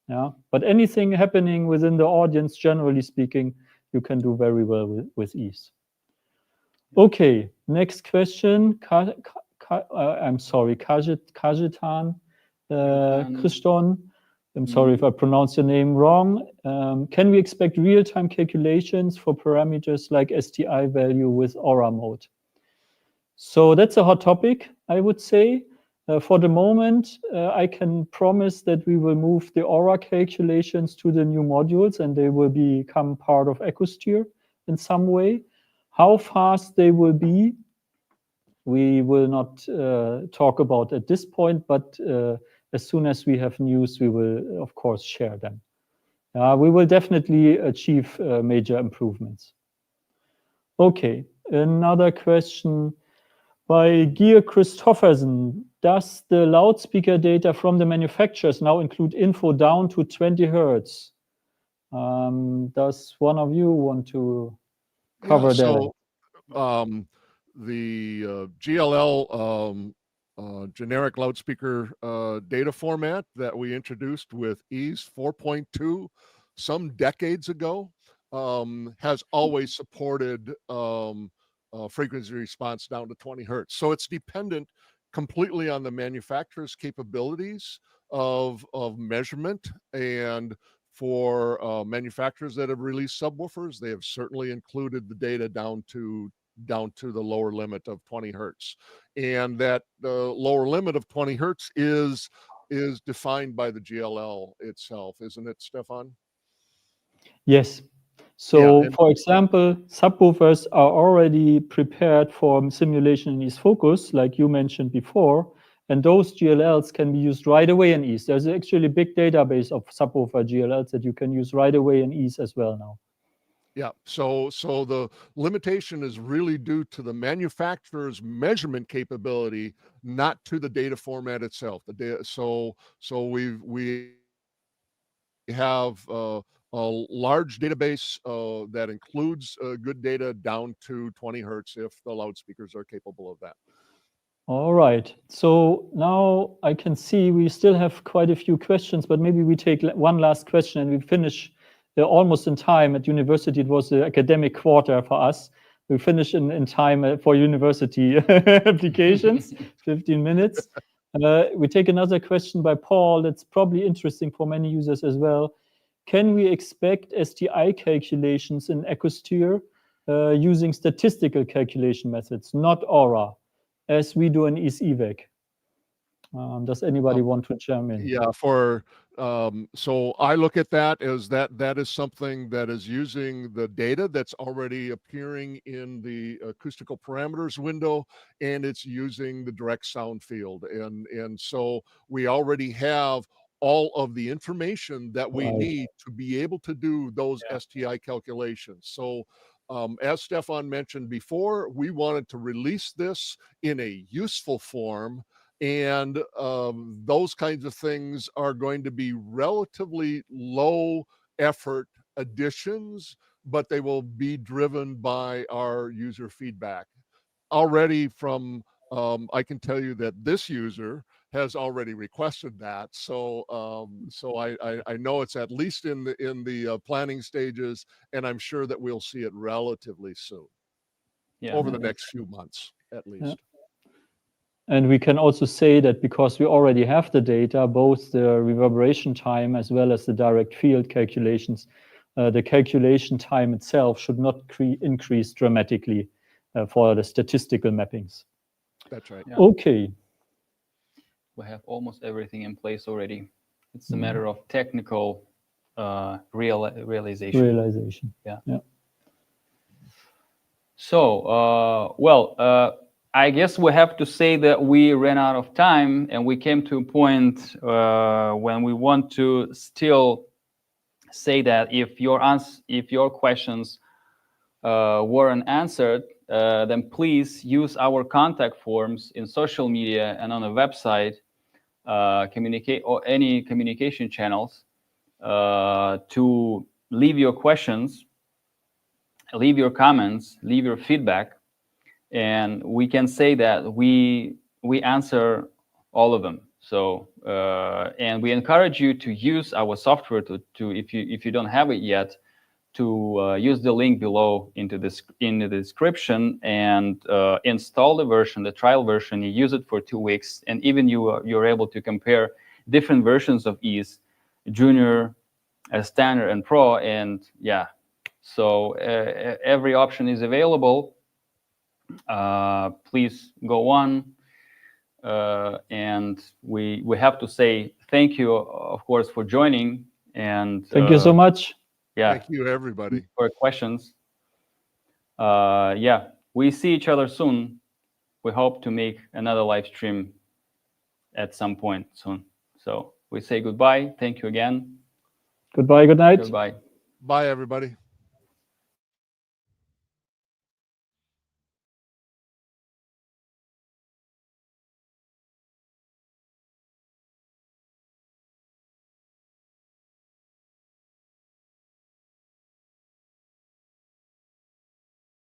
Yeah, but anything happening within the audience, generally speaking, you can do very well with EASE. Okay, next question. I'm sorry, Kajetan Kriston. I'm sorry if I pronounced your name wrong. Can we expect real-time calculations for parameters like STI value with Aura mode? So that's a hot topic, I would say. For the moment, I can promise that we will move the Aura calculations to the new modules and they will become part of Acousteer in some way. How fast they will be, we will not talk about at this point, but as soon as we have news, we will, of course, share them. We will definitely achieve major improvements. Okay, another question by Geir Christoffersen. Does the loudspeaker data from the manufacturers now include info down to 20 Hertz? Does one of you want to cover that? The GLL generic loudspeaker data format that we introduced with EASE 4.2 some decades ago has always supported frequency response down to 20 Hertz. So it's dependent completely on the manufacturer's capabilities of measurement. And for manufacturers that have released subwoofers, they have certainly included the data down to the lower limit of 20 Hertz. And that lower limit of 20 Hertz is defined by the GLL itself, isn't it, Stefan? Yes. So, for example, subwoofers are already prepared for simulation in EASE Focus, like you mentioned before, and those GLLs can be used right away in EASE. There's actually a big database of subwoofer GLLs that you can use right away in EASE as well now. Yeah, so the limitation is really due to the manufacturer's measurement capability, not to the data format itself. The data, so we have a large database that includes good data down to 20 Hertz if the loudspeakers are capable of that. All right. So now I can see we still have quite a few questions, but maybe we take one last question and we finish almost in time. At university, it was the academic quarter for us. We finish in time for university applications, 15 minutes. We take another question by Paul that's probably interesting for many users as well. Can we expect STI calculations in Acousteer using statistical calculation methods, not Aura, as we do in EASE EVAC? Does anybody want to chime in? Yeah, so I look at that as that is something that is using the data that's already appearing in the acoustical parameters window, and it's using the direct sound field. And so we already have all of the information that we need to be able to do those STI calculations. So as Stefan mentioned before, we wanted to release this in a useful form. And those kinds of things are going to be relatively low effort additions, but they will be driven by our user feedback. Already from, I can tell you that this user has already requested that. So I know it's at least in the planning stages, and I'm sure that we'll see it relatively soon, over the next few months at least. Yeah. And we can also say that because we already have the data, both the reverberation time as well as the direct field calculations, the calculation time itself should not increase dramatically for the statistical mappings. That's right. Yeah. Okay. we have almost everything in place already. It's a matter of technical realization. Yeah. So, I guess we have to say that we ran out of time, and we came to a point when we want to still say that if your questions weren't answered, then please use our contact forms in social media and on the website, communicate or any communication channels to leave your questions, leave your comments, leave your feedback, and we can say that we answer all of them. So and we encourage you to use our software to if you don't have it yet, to use the link below in the description and install the version, the trial version. You use it for 2 weeks, and even you're able to compare different versions of Ease, Junior, Standard, and Pro. And yeah, so every option is available. Please go on. And we have to say thank you, of course, for joining. And thank you so much. Yeah, thank you, everybody, for questions. Yeah, we see each other soon. We hope to make another live stream at some point soon. So we say goodbye. Thank you again. Goodbye. Good night. Goodbye. Bye, everybody.